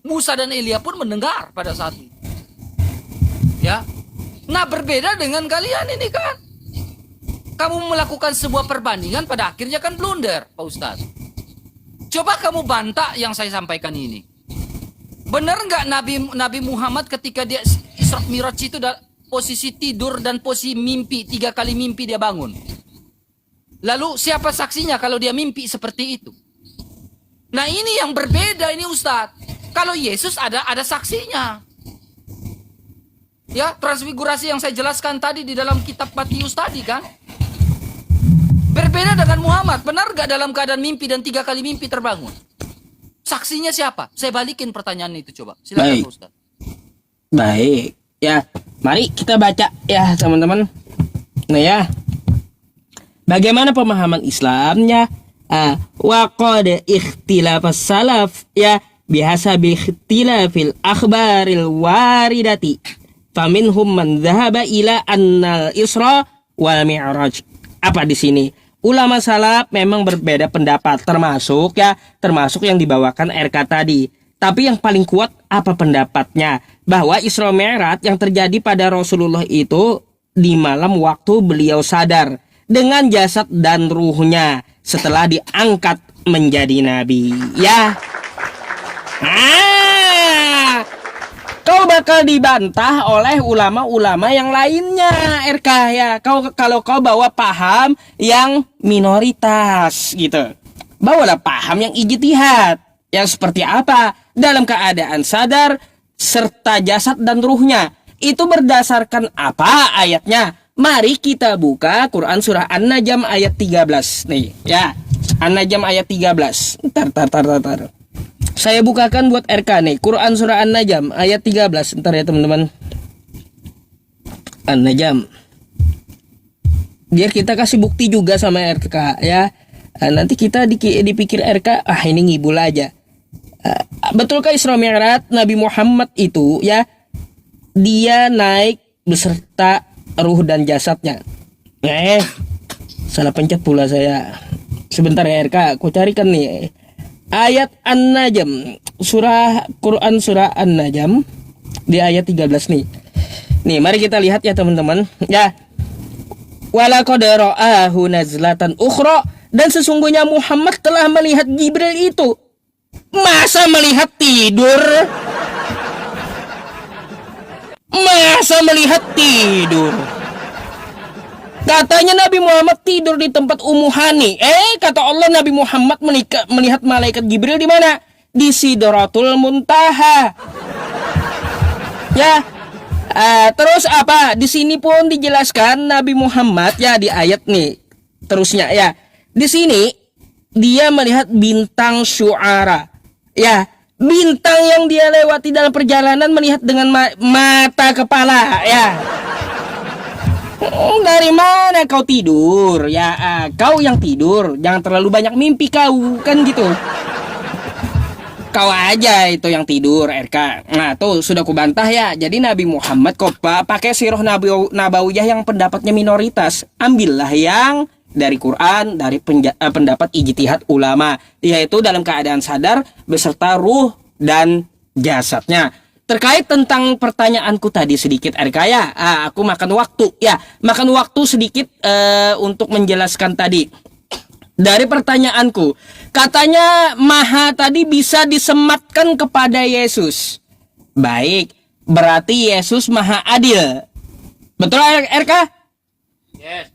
Musa dan Elia pun mendengar pada saat itu. Ya. Nah, berbeda dengan kalian ini kan. Kamu melakukan sebuah perbandingan, pada akhirnya kan blunder, Pak Ustadz. Coba kamu bantah yang saya sampaikan ini. Benar nggak Nabi Muhammad ketika dia Isra Miraj itu posisi tidur dan posisi mimpi, 3 kali mimpi dia bangun. Lalu siapa saksinya kalau dia mimpi seperti itu? Nah ini yang berbeda ini Ustadz. Kalau Yesus ada saksinya. Ya, transfigurasi yang saya jelaskan tadi di dalam kitab Matius tadi kan. Berbeda dengan Muhammad. Benar gak dalam keadaan mimpi dan 3 kali mimpi terbangun? Saksinya siapa? Saya balikin pertanyaan itu coba. Silakan Pak Ustadz. Baik. Ya, mari kita baca ya teman-teman. Nah ya. Bagaimana pemahaman Islamnya? Wa qad ikhtilafas salaf ya bihasabi ikhtilafil akhbaril waridati. Faminhum man dhahaba ila annal Isra wal Mi'raj. Apa di sini? Ulama salaf memang berbeda pendapat termasuk yang dibawakan RK tadi. Tapi yang paling kuat apa pendapatnya? Bahwa Isra Mi'raj yang terjadi pada Rasulullah itu di malam waktu beliau sadar dengan jasad dan ruhnya setelah diangkat menjadi nabi. Ya. Kau bakal dibantah oleh ulama-ulama yang lainnya, RK ya. Kalau kau bawa paham yang minoritas gitu. Bawalah paham yang ijtihad. Yang seperti apa? Dalam keadaan sadar serta jasad dan ruhnya. Itu berdasarkan apa ayatnya? Mari kita buka Quran surah An-Najm ayat 13. Nih, ya. An-Najm ayat 13. Ntar. Saya bukakan buat RK nih. Quran surah An-Najm ayat 13. Ntar ya teman-teman. An-Najm. Biar kita kasih bukti juga sama RK ya. Nanti kita dipikir RK, ini ngibul aja. Betulkah Isra Mi'raj Nabi Muhammad itu ya, dia naik beserta ruh dan jasadnya. Salah pencet pula saya. Sebentar ya RK, aku carikan nih ayat An-Najm, Quran surah An-Najm di ayat 13 nih. Nih, mari kita lihat ya teman-teman. Ya. Walaqad ra'ahu nazlatan ukhra, dan sesungguhnya Muhammad telah melihat Jibril itu. Masa melihat tidur? Katanya Nabi Muhammad tidur di tempat Ummu Hani. Kata Allah Nabi Muhammad melihat malaikat Jibril di mana? Di Sidratul Muntaha. Ya. Terus apa? Di sini pun dijelaskan Nabi Muhammad ya di ayat nih. Terusnya ya. Di sini dia melihat bintang syu'ara. Ya, bintang yang dia lewati dalam perjalanan melihat dengan mata kepala ya. Dari mana kau tidur? Ya, kau yang tidur, jangan terlalu banyak mimpi kau, kan gitu. Kau aja itu yang tidur, RK. Nah, tuh sudah kubantah ya. Jadi Nabi Muhammad kok pakai sirah nabawiyah yang pendapatnya minoritas. Ambillah yang dari Quran, dari pendapat ijtihad ulama, yaitu dalam keadaan sadar beserta ruh dan jasadnya. terkait tentang pertanyaanku tadi sedikit RK ya. Aku makan waktu ya, makan waktu sedikit untuk menjelaskan tadi. Dari pertanyaanku, katanya Maha tadi bisa disematkan kepada Yesus. Baik, berarti Yesus Maha Adil. Betul RK? Yes.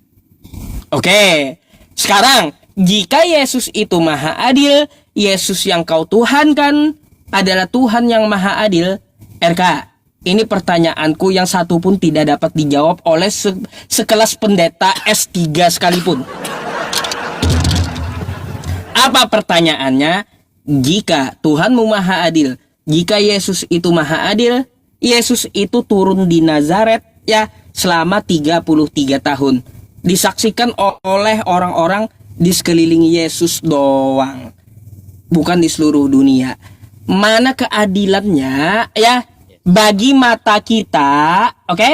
Oke, sekarang jika Yesus itu Maha Adil, Yesus yang kau tuhankan adalah Tuhan yang Maha Adil, RK, ini pertanyaanku yang satu pun tidak dapat dijawab oleh sekelas pendeta S3 sekalipun. Apa pertanyaannya? Jika Tuhanmu Maha Adil, jika Yesus itu Maha Adil, Yesus itu turun di Nazaret ya selama 33 tahun. Disaksikan oleh orang-orang di sekeliling Yesus doang, bukan di seluruh dunia. Mana keadilannya ya bagi mata kita, oke?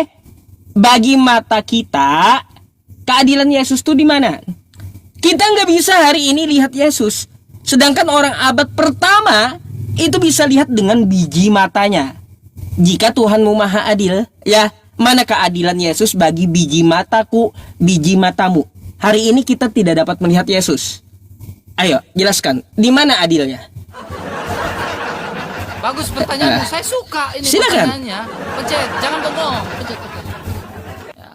Bagi mata kita, keadilan Yesus tuh di mana? Kita nggak bisa hari ini lihat Yesus, sedangkan orang abad pertama itu bisa lihat dengan biji matanya. Jika Tuhanmu Maha Adil, ya mana keadilan Yesus bagi biji mataku, biji matamu? Hari ini kita tidak dapat melihat Yesus. Ayo, jelaskan, di mana adilnya? Bagus pertanyaanmu, saya suka ini Silakan. pertanyaannya. Pencet, jangan bengong. Pencet. Ya.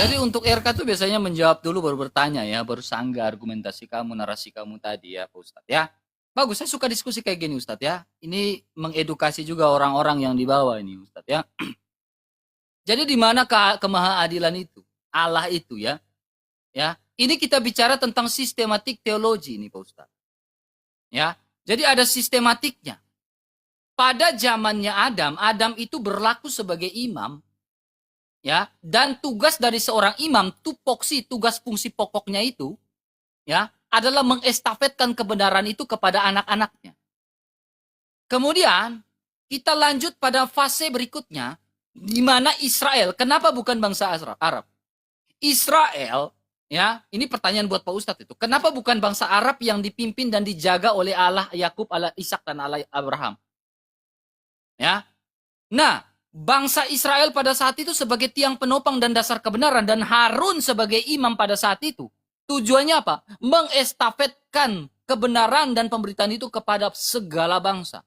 Jadi untuk RK tuh biasanya menjawab dulu baru bertanya ya, baru sanggah argumentasi kamu, narasi kamu tadi ya Pak Ustadz ya. Bagus, saya suka diskusi kayak gini Ustadz ya. Ini mengedukasi juga orang-orang yang di bawah ini Ustadz ya. Jadi di mana kemahaadilan itu? Allah itu ya. Ya, ini kita bicara tentang sistematik teologi nih Pak Ustadz. Ya, jadi ada sistematiknya. Pada zamannya Adam itu berlaku sebagai imam, ya, dan tugas dari seorang imam, tugas fungsi pokoknya itu, ya, adalah mengestafetkan kebenaran itu kepada anak-anaknya. Kemudian kita lanjut pada fase berikutnya, di mana Israel, kenapa bukan bangsa Arab? Israel, ya, ini pertanyaan buat Pak Ustadz itu, kenapa bukan bangsa Arab yang dipimpin dan dijaga oleh Allah Yakub, Allah Ishak dan Allah Abraham? Ya, nah bangsa Israel pada saat itu sebagai tiang penopang dan dasar kebenaran dan Harun sebagai imam pada saat itu tujuannya apa? Mengestafetkan kebenaran dan pemberitaan itu kepada segala bangsa.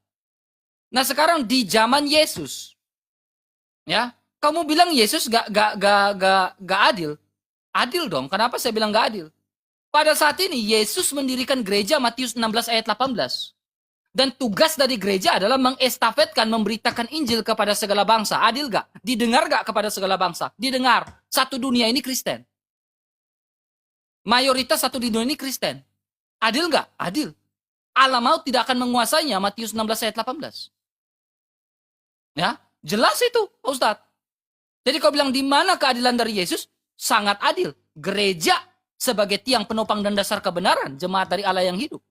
Nah sekarang di zaman Yesus, ya kamu bilang Yesus gak adil? Adil dong. Kenapa saya bilang gak adil? Pada saat ini Yesus mendirikan gereja Matius 16 ayat 18. Dan tugas dari gereja adalah mengestafetkan, memberitakan Injil kepada segala bangsa. Adil gak? Didengar gak kepada segala bangsa? Didengar. Satu dunia ini Kristen. Mayoritas satu dunia ini Kristen. Adil gak? Adil. Allah maut tidak akan menguasainya. Matius 16 ayat 18. Ya, jelas itu, Pak Ustadz. Jadi kau bilang di mana keadilan dari Yesus? Sangat adil. Gereja sebagai tiang penopang dan dasar kebenaran. Jemaat dari Allah yang hidup.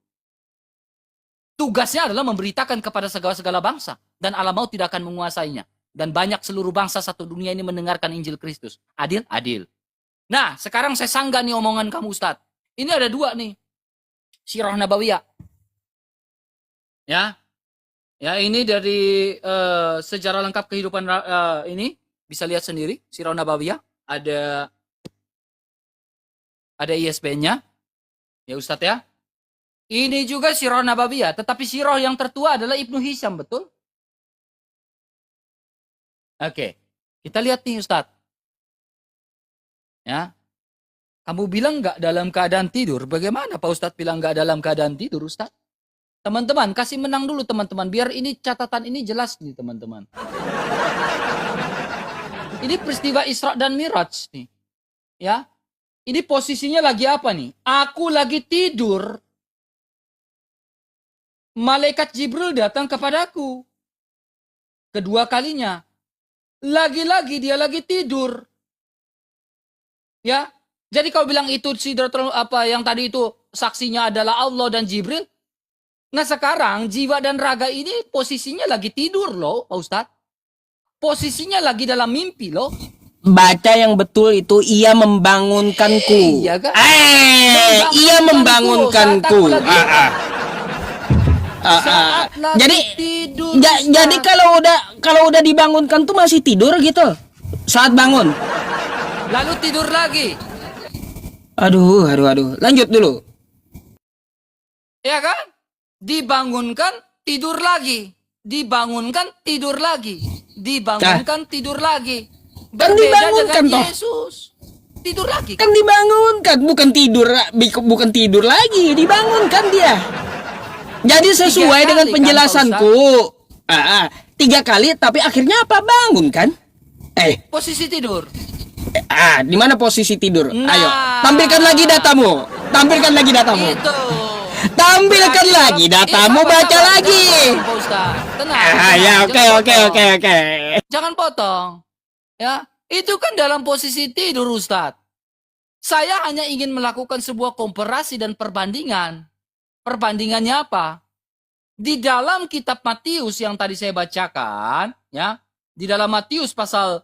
Tugasnya adalah memberitakan kepada segala bangsa. Dan Allah maut tidak akan menguasainya. Dan banyak seluruh bangsa satu dunia ini mendengarkan Injil Kristus. Adil? Adil. Nah, sekarang saya sanggah nih omongan kamu Ustadz. Ini ada dua nih. Sirah Nabawiyah. Ya. Ya, ini dari sejarah lengkap kehidupan ini. Bisa lihat sendiri. Sirah Nabawiyah. Ada ISBN-nya. Ya Ustadz ya. Ini juga Sirah Nabawiyah, tetapi sirah yang tertua adalah Ibnu Hisham, betul? Oke, kita lihat nih Ustadz. Ya, kamu bilang nggak dalam keadaan tidur. Bagaimana Pak Ustadz bilang nggak dalam keadaan tidur, Ustadz? Teman-teman, kasih menang dulu teman-teman, biar ini catatan ini jelas nih teman-teman. Ini peristiwa Isra dan Miraj nih. Ya, ini posisinya lagi apa nih? Aku lagi tidur. Malaikat Jibril datang kepadaku. Kedua kalinya. Lagi-lagi dia lagi tidur. Ya. Jadi kau bilang itu Sidratul apa yang tadi itu saksinya adalah Allah dan Jibril. Nah sekarang jiwa dan raga ini posisinya lagi tidur loh, Pak Ustadz. Posisinya lagi dalam mimpi loh. Baca yang betul itu ia membangunkanku. Iya kan? Ia membangunkanku. Saat lagi Jadi tidur. jadi kalau udah dibangunkan tuh masih tidur gitu saat bangun. Lalu tidur lagi. Aduh. Lanjut dulu. Ya kan? Dibangunkan, tidur lagi. Dibangunkan, tidur lagi. Dibangunkan, tidur lagi. Kan Berbeda dibangunkan dengan toh. Yesus. Tidur lagi. Kan dibangunkan, bukan tidur lagi, dibangunkan dia. Jadi sesuai 3 dengan kali, penjelasanku. 3 kali, tapi akhirnya apa? Bangun kan? Posisi tidur. Di mana posisi tidur? Nah. Ayo, tampilkan lagi datamu. Itu. Tampilkan lagi datamu, baca lagi. Pak Ustaz. Tenang. Ya, Jangan oke. potong. Jangan potong. Ya, itu kan dalam posisi tidur, Ustadz. Saya hanya ingin melakukan sebuah komparasi dan perbandingan. Perbandingannya apa? Di dalam kitab Matius yang tadi saya bacakan, ya, di dalam Matius pasal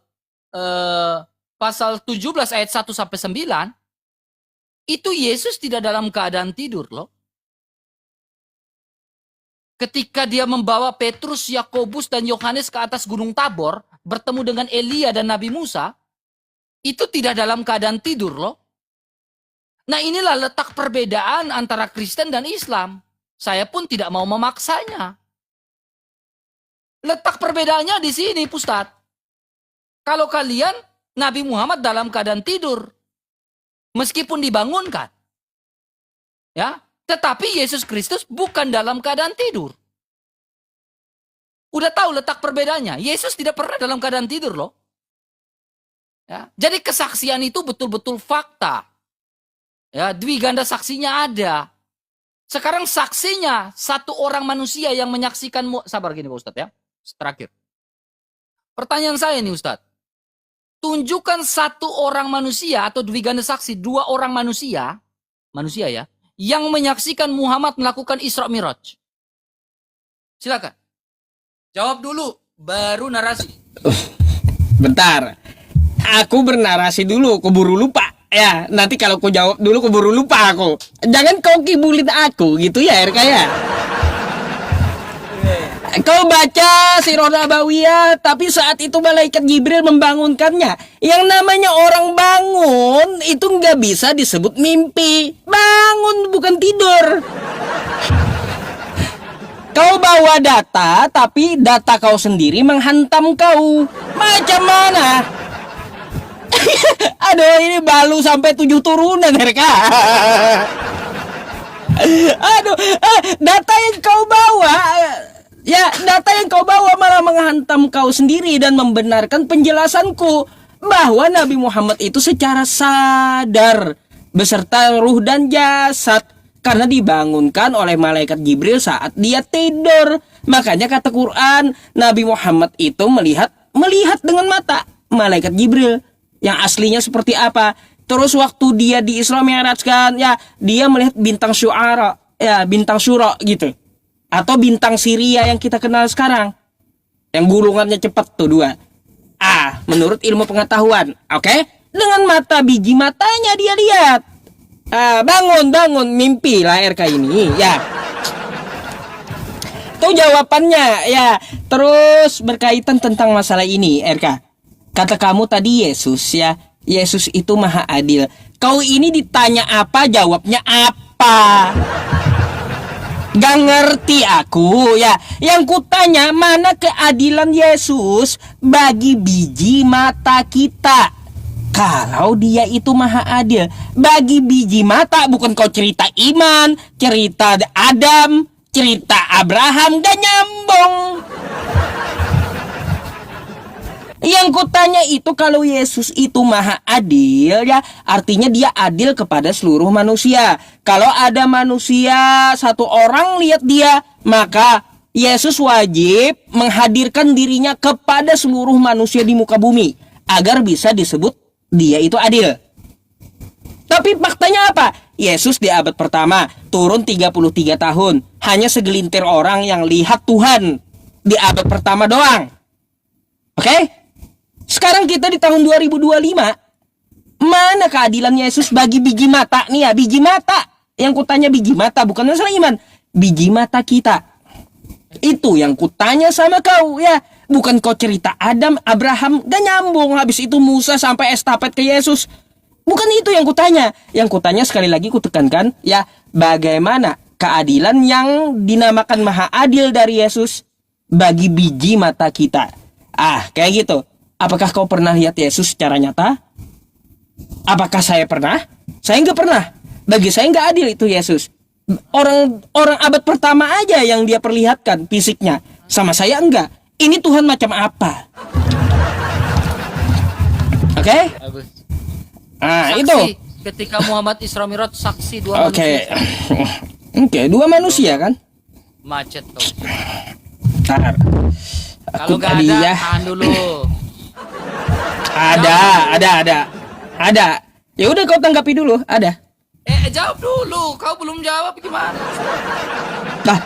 17 ayat 1 sampai 9, itu Yesus tidak dalam keadaan tidur loh. Ketika dia membawa Petrus, Yakobus, dan Yohanes ke atas Gunung Tabor, bertemu dengan Elia dan Nabi Musa, itu tidak dalam keadaan tidur loh. Nah, inilah letak perbedaan antara Kristen dan Islam. Saya pun tidak mau memaksanya. Letak perbedaannya di sini, Ustaz. Kalau kalian, Nabi Muhammad dalam keadaan tidur, meskipun dibangunkan. Ya, tetapi Yesus Kristus bukan dalam keadaan tidur. Udah tahu letak perbedaannya. Yesus tidak pernah dalam keadaan tidur loh. Ya, jadi kesaksian itu betul-betul fakta. Ya, dwiganda saksinya ada. Sekarang saksinya satu orang manusia yang menyaksikan. Sabar gini Pak Ustadz ya. Terakhir. Pertanyaan saya nih Ustadz. Tunjukkan satu orang manusia atau dwiganda saksi, 2 orang manusia ya, yang menyaksikan Muhammad melakukan Isra Miraj. Silakan. Jawab dulu, baru narasi. Bentar. Aku bernarasi dulu, keburu lupa. Ya, nanti kalau kau jawab dulu keburu lupa aku. Jangan kau kibulin aku gitu ya, RK ya. Kau baca Sirah Nabawiyah, tapi saat itu malaikat Jibril membangunkannya. Yang namanya orang bangun itu nggak bisa disebut mimpi. Bangun bukan tidur. Kau bawa data, tapi data kau sendiri menghantam kau. Macam mana? Aduh, ini balu sampai 7 turunan, RK. Aduh, data yang kau bawa, data yang kau bawa malah menghantam kau sendiri dan membenarkan penjelasanku bahwa Nabi Muhammad itu secara sadar beserta ruh dan jasad karena dibangunkan oleh malaikat Jibril saat dia tidur. Makanya kata Quran, Nabi Muhammad itu melihat dengan mata malaikat Jibril yang aslinya seperti apa. Terus waktu dia di Isra Mi'rajkan, ya dia melihat bintang syu'ara, ya bintang syura gitu. Atau bintang Syria yang kita kenal sekarang. Yang gulungannya cepat tuh 2. Menurut ilmu pengetahuan, oke? Dengan mata biji matanya dia lihat. Bangun, mimpi lah RK ini, ya. Itu jawabannya, ya. Terus berkaitan tentang masalah ini, RK. Kata kamu tadi Yesus, ya. Yesus itu maha adil. Kau ini ditanya apa, jawabnya apa? Gak ngerti aku, ya. Yang kutanya, mana keadilan Yesus bagi biji mata kita? Kalau dia itu maha adil, bagi biji mata, bukan kau cerita iman, cerita Adam, cerita Abraham, gak nyambung. Yang kutanya itu kalau Yesus itu maha adil, ya artinya dia adil kepada seluruh manusia. Kalau ada manusia 1 orang lihat dia, maka Yesus wajib menghadirkan dirinya kepada seluruh manusia di muka bumi agar bisa disebut dia itu adil. Tapi faktanya apa? Yesus di abad pertama turun 33 tahun. Hanya segelintir orang yang lihat Tuhan di abad pertama doang. Oke? Sekarang kita di tahun 2025. Mana keadilan Yesus bagi biji mata nih ya, biji mata. Yang kutanya biji mata bukan masalah iman, biji mata kita. Itu yang kutanya sama kau ya. Bukan kau cerita Adam, Abraham, gak nyambung. Habis itu Musa sampai estafet ke Yesus. Bukan itu yang kutanya. Yang kutanya sekali lagi kutekankan ya, bagaimana keadilan yang dinamakan maha adil dari Yesus bagi biji mata kita. Kayak gitu. Apakah kau pernah lihat Yesus secara nyata? Apakah saya pernah? Saya nggak pernah. Bagi saya nggak adil itu Yesus. Orang abad pertama aja yang dia perlihatkan fisiknya. Sama saya enggak. Ini Tuhan macam apa? Oke? Bagus. Nah, Saksi, itu. ketika Muhammad Isra Mi'raj saksi dua Oke. manusia. Oke, dua manusia kan? Macet kau. Ntar. Kalau nggak tadi ada, ya. tahan dulu. Ada. Ya udah kau tanggapi dulu. Ada. Jawab dulu. Kau belum jawab gimana? Nah,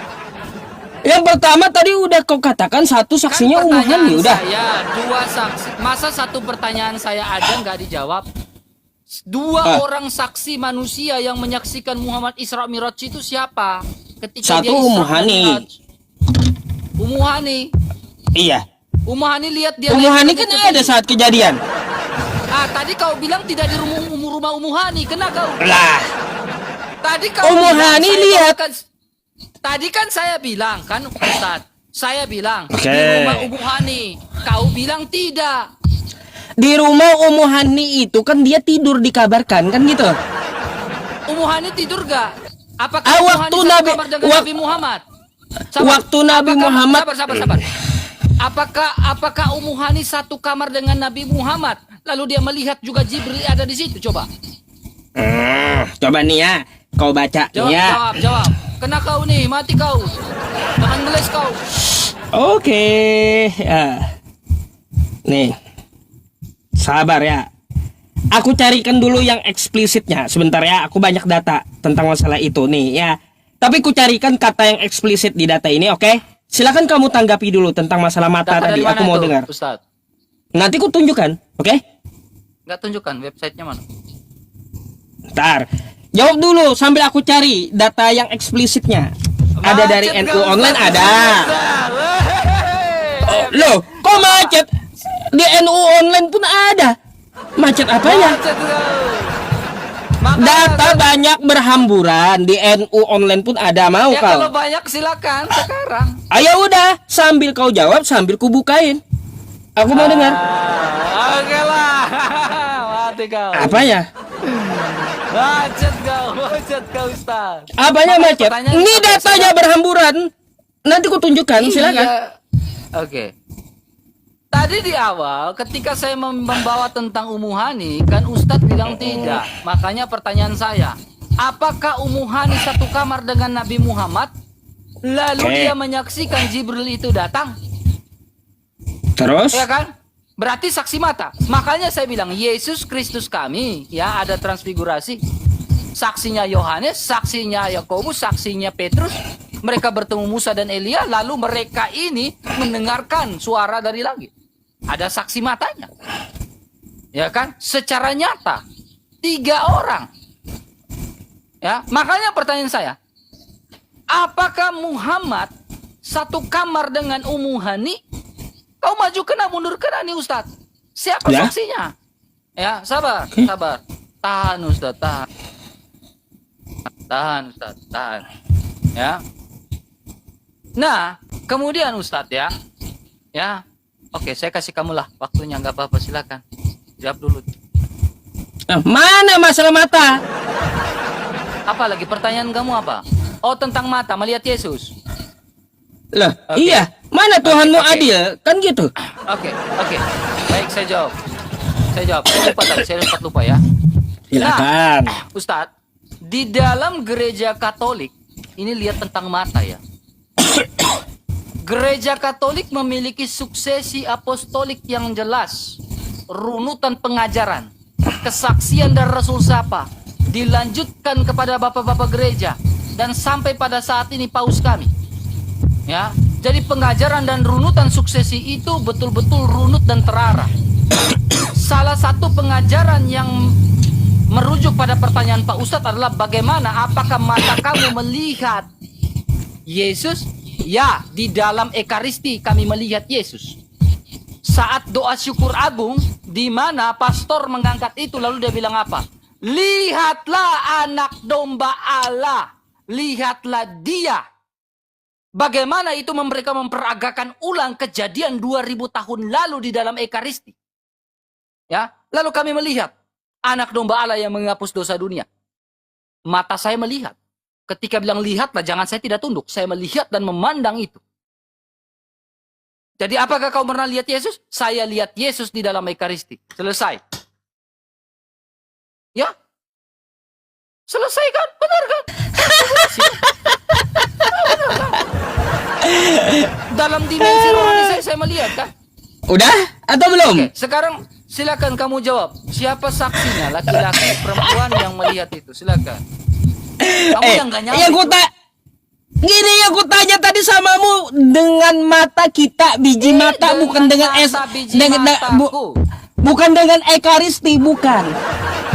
yang pertama tadi udah kau katakan satu saksinya Kan umuhan pertanyaan ya udah. saya dua saksi. Masa satu pertanyaan saya aja nggak dijawab? Dua orang saksi manusia yang menyaksikan Muhammad Isra Mi'raj itu siapa? Ketika Satu dia Isra Umuhani. Mi'raj. Umuhani. Iya. Umuhani lihat dia. Umuhani naik kan ke ada pintu. saat kejadian. Tadi kau bilang tidak di rumah Umuhani. Kena kau. Lah, Tadi kau Umuhani bilang, lihat. Tadi kan saya bilang kan Ustaz. Saya bilang Oke. di rumah Umuhani. Kau bilang tidak. di rumah Umuhani itu kan dia tidur dikabarkan kan gitu. Umuhani tidur gak? Apakah Waktu Umuhani satu Nabi- kamar dengan wak- Nabi Muhammad? Waktu Nabi Muhammad- Sabar. Apakah Umuhani satu kamar dengan Nabi Muhammad? Lalu dia melihat juga Jibril ada di situ. Coba. Coba nih ya, kau baca nih ya. Jawab. Kena kau nih, mati kau. Jangan ngeles kau. Oke. Nih. Sabar ya. Aku carikan dulu yang eksplisitnya. Sebentar ya, aku banyak data tentang masalah itu nih ya. Tapi ku carikan kata yang eksplisit di data ini, oke? Silakan kamu tanggapi dulu tentang masalah mata Data tadi. dari mana Aku mau itu, dengar. Ustaz? Nanti ku tunjukkan, oke? Nggak tunjukkan websitenya mana? Ntar. Jawab dulu sambil aku cari data yang eksplisitnya. Ada dari Macet NU kau, Online Ustaz. ada. Loh, kok macet? Di NU Online pun ada. Macet apanya? Macet kau. Makanya Data banyak berhamburan di NU Online pun ada. Mau ya kau? kalau banyak silakan sekarang. Ayo udah, sambil kau jawab sambil ku bukain. Aku mau dengar. Oke lah. Mati kau. Apanya? Macet kau Ustaz. Apanya macet? pertanyaan Ini apa, datanya berhamburan. Nanti ku tunjukkan, silakan. Iya. Oke. Tadi di awal ketika saya membawa tentang Umuhani, kan Ustadz bilang tidak. Makanya pertanyaan saya, apakah Umuhani satu kamar dengan Nabi Muhammad? Lalu Oke. dia menyaksikan Jibril itu datang, Terus? ya kan? Berarti saksi mata. Makanya saya bilang Yesus Kristus kami, ya ada transfigurasi. Saksinya Yohanes, saksinya Yakobus, saksinya Petrus. Mereka bertemu Musa dan Elia, lalu mereka ini mendengarkan suara dari langit. Ada saksi matanya. Ya kan? Secara nyata. 3 orang. Ya, makanya pertanyaan saya, apakah Muhammad satu kamar dengan Umuhani? Kau maju kena, mundur kena nih Ustadz. Siapa Ya. saksinya? Ya, sabar. Tahan Ustadz, tahan. Tahan Ustadz, tahan. Ya. Nah, kemudian Ustadz ya. Ya. Oke, saya kasih kamu lah waktunya, nggak apa-apa, silakan. Jawab dulu. Nah, mana masalah mata? Apa lagi pertanyaan kamu apa? Oh, tentang mata, melihat Yesus. Lah, Oke. iya. Mana Tuhanmu Oke. adil? Kan gitu. Oke. Baik, saya jawab. Saya sempat lupa ya. Silakan. Ustadz, di dalam gereja Katolik, ini lihat tentang mata ya. Gereja Katolik memiliki suksesi apostolik yang jelas, runutan pengajaran, kesaksian dari Rasul Sapa, dilanjutkan kepada bapak-bapak gereja, dan sampai pada saat ini paus kami. Ya, jadi pengajaran dan runutan suksesi itu betul-betul runut dan terarah. Salah satu pengajaran yang merujuk pada pertanyaan Pak Ustadz adalah bagaimana, apakah mata kamu melihat Yesus Ya, di dalam Ekaristi kami melihat Yesus. Saat doa syukur agung, di mana pastor mengangkat itu, lalu dia bilang apa? Lihatlah anak domba Allah. Lihatlah dia. Bagaimana itu mereka memperagakan ulang kejadian 2000 tahun lalu di dalam Ekaristi. Ya, lalu kami melihat anak domba Allah yang menghapus dosa dunia. Mata saya melihat. Ketika bilang lihatlah, jangan saya tidak tunduk. Saya melihat dan memandang itu. Jadi apakah kau pernah lihat Yesus? Saya lihat Yesus di dalam Ekaristi. Selesai. Ya? Selesai kan? Benar kan? Benar kan? Dalam dimensi rohani saya melihat kan? Udah atau belum? Oke, sekarang silakan kamu jawab. Siapa saksinya? Laki-laki, perempuan yang melihat itu? Silakan. Kamu yang gak nyampe. Gini yang ku tanya tadi samamu, dengan mata kita, biji mata, bukan dengan bukan dengan Ekaristi, bukan.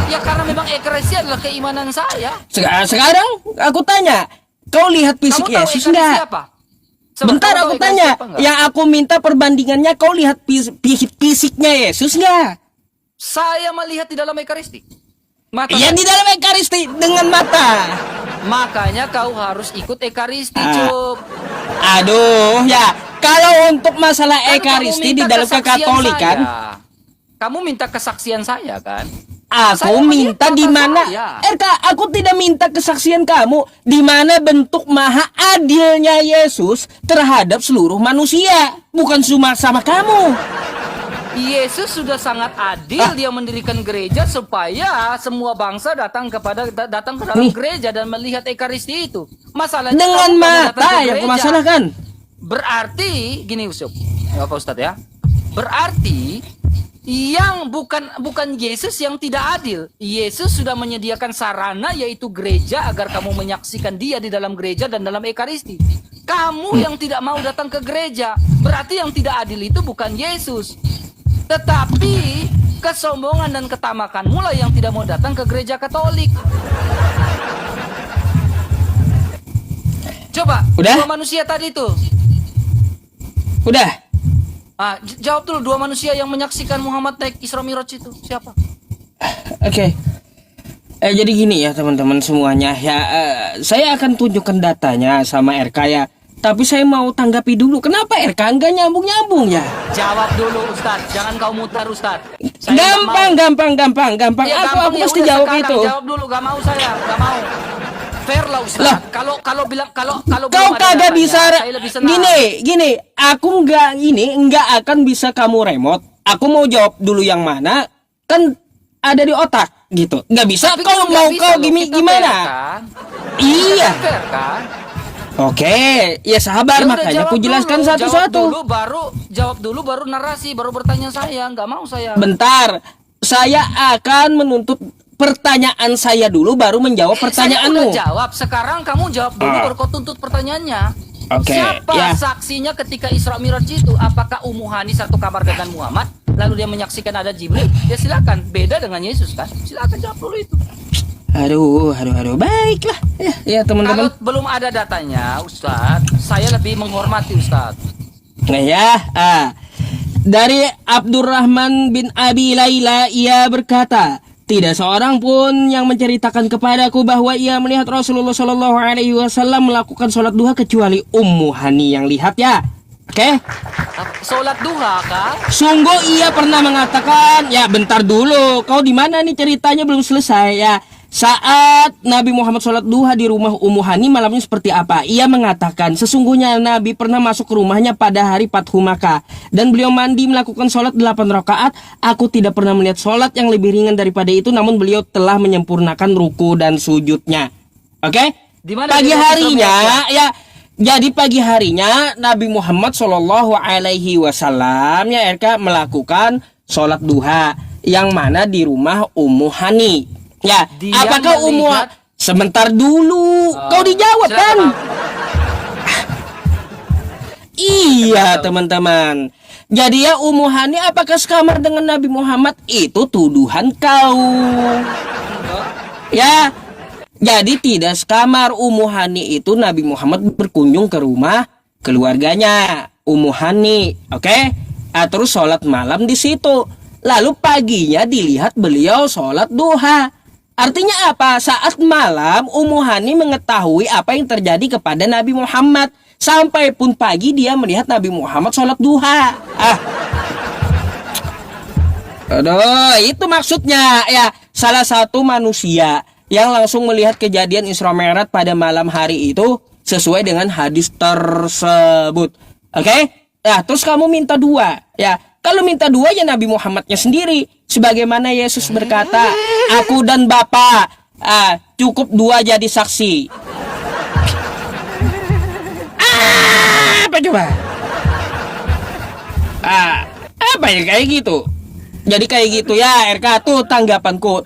Ya karena memang Ekaristi adalah keimanan saya. Sekarang aku tanya, kau lihat fisik Kamu tahu Yesus Ekaristi enggak? apa? Bentar aku tanya, yang aku minta perbandingannya, kau lihat fisiknya Yesus enggak? Saya melihat di dalam Ekaristi. Mata Iya, di dalam Ekaristi dengan mata. Makanya kau harus ikut Ekaristi, Cuk. Aduh, ya. Kalau untuk masalah Kan Ekaristi di kamu minta dalam kesaksian kekatolikan, saya. Kamu minta kesaksian saya kan? aku Saya minta melihat di mata mana? saya. Aku tidak minta kesaksian kamu di mana bentuk maha adilnya Yesus terhadap seluruh manusia, bukan cuma sama kamu. Yesus sudah sangat adil, dia mendirikan gereja supaya semua bangsa datang ke dalam Nih. gereja dan melihat Ekaristi itu. Masalahnya Dengan kamu kalau datang mata ke yang gereja, kumasalahkan. berarti gini Yusuf, ya Pak Ustadz ya. Berarti yang bukan Yesus yang tidak adil. Yesus sudah menyediakan sarana yaitu gereja agar kamu menyaksikan dia di dalam gereja dan dalam Ekaristi. Kamu yang tidak mau datang ke gereja, berarti yang tidak adil itu bukan Yesus. Tetapi kesombongan dan ketamakan mulai yang tidak mau datang ke gereja Katolik. Coba, Udah? dua manusia tadi tuh. Udah. Jawab dulu, dua manusia yang menyaksikan Muhammad naik Isra Mi'raj itu siapa? Oke. Jadi gini ya teman-teman semuanya ya, saya akan tunjukkan datanya sama RK ya. Tapi saya mau tanggapi dulu, kenapa RK enggak nyambung-nyambung ya? Jawab dulu Ustadz, jangan kau mutar Ustadz. Gampang. Ya, Aku ya mesti udah, jawab sekarang itu. Jawab dulu, gak mau saya, gak mau. Fair lah Ustadz. Lah. Kalau bilang kalau Kau belum ada kagak datanya, bisa saya lebih senang. gini, aku nggak akan bisa kamu remote. Aku mau jawab dulu yang mana, kan ada di otak gitu. Nggak bisa. Tapi Kalau kan mau nggak bisa kau loh, kita gimana? fair, kan? Iya. Kita fair kan? Oke, ya sabar, Ya udah, makanya jawab aku jelaskan dulu, satu-satu. Jawab dulu baru narasi, baru bertanya saya, nggak mau saya. Bentar, saya akan menuntut pertanyaan saya dulu baru menjawab Saya pertanyaanmu. udah jawab, sekarang kamu jawab dulu baru kau tuntut pertanyaannya. Oke, Siapa ya. saksinya ketika Isra Mi'raj itu? Apakah Ummu Hani satu kamar dengan Muhammad? Lalu dia menyaksikan ada Jibril? Ya silakan, beda dengan Yesus kan? Silakan jawab dulu itu. Aduh, baiklah. Ya Kalau teman-teman. belum ada datanya, Ustadz, saya lebih menghormati Ustadz. Nah ya, dari Abdurrahman bin Abi Laila, ia berkata, tidak seorang pun yang menceritakan kepadaku bahwa ia melihat Rasulullah Shallallahu Alaihi Wasallam melakukan sholat duha kecuali Ummu Hani yang lihat ya. Oke? Sholat duha kah? Sungguh ia pernah mengatakan, ya bentar dulu, kau di mana nih ceritanya belum selesai ya. Saat Nabi Muhammad sholat duha di rumah Ummu Hani malamnya seperti apa? Ia mengatakan sesungguhnya Nabi pernah masuk ke rumahnya pada hari Fathu Makkah dan beliau mandi melakukan sholat 8 rakaat. Aku tidak pernah melihat sholat yang lebih ringan daripada itu, namun beliau telah menyempurnakan ruku dan sujudnya. Oke? Di mana Pagi dia harinya ya. Jadi pagi harinya Nabi Muhammad Shallallahu Alaihi Wasallam ya RK melakukan sholat duha yang mana di rumah Ummu Hani. Ya, Dia apakah Ummu melihat- sebentar dulu, kau dijawab kan? Iya teman-teman. Jadi ya Ummu Hani apakah sekamar dengan Nabi Muhammad? Itu tuduhan kau. Ya. Jadi tidak sekamar Ummu Hani itu Nabi Muhammad berkunjung ke rumah keluarganya, Ummu Hani, oke? Terus sholat malam di situ. Lalu paginya dilihat beliau sholat duha. Artinya apa? Saat malam Ummu Hani mengetahui apa yang terjadi kepada Nabi Muhammad. Sampai pun pagi dia melihat Nabi Muhammad sholat duha. Aduh, itu maksudnya ya. Salah satu manusia yang langsung melihat kejadian Isra Mi'raj pada malam hari itu sesuai dengan hadis tersebut. Oke? Ya, terus kamu minta dua. Ya, kalau minta dua ya Nabi Muhammadnya sendiri. Sebagaimana Yesus berkata, aku dan Bapa cukup dua jadi saksi. Apa coba? Apa ya kayak gitu? Jadi kayak gitu ya, RK tuh tanggapanku.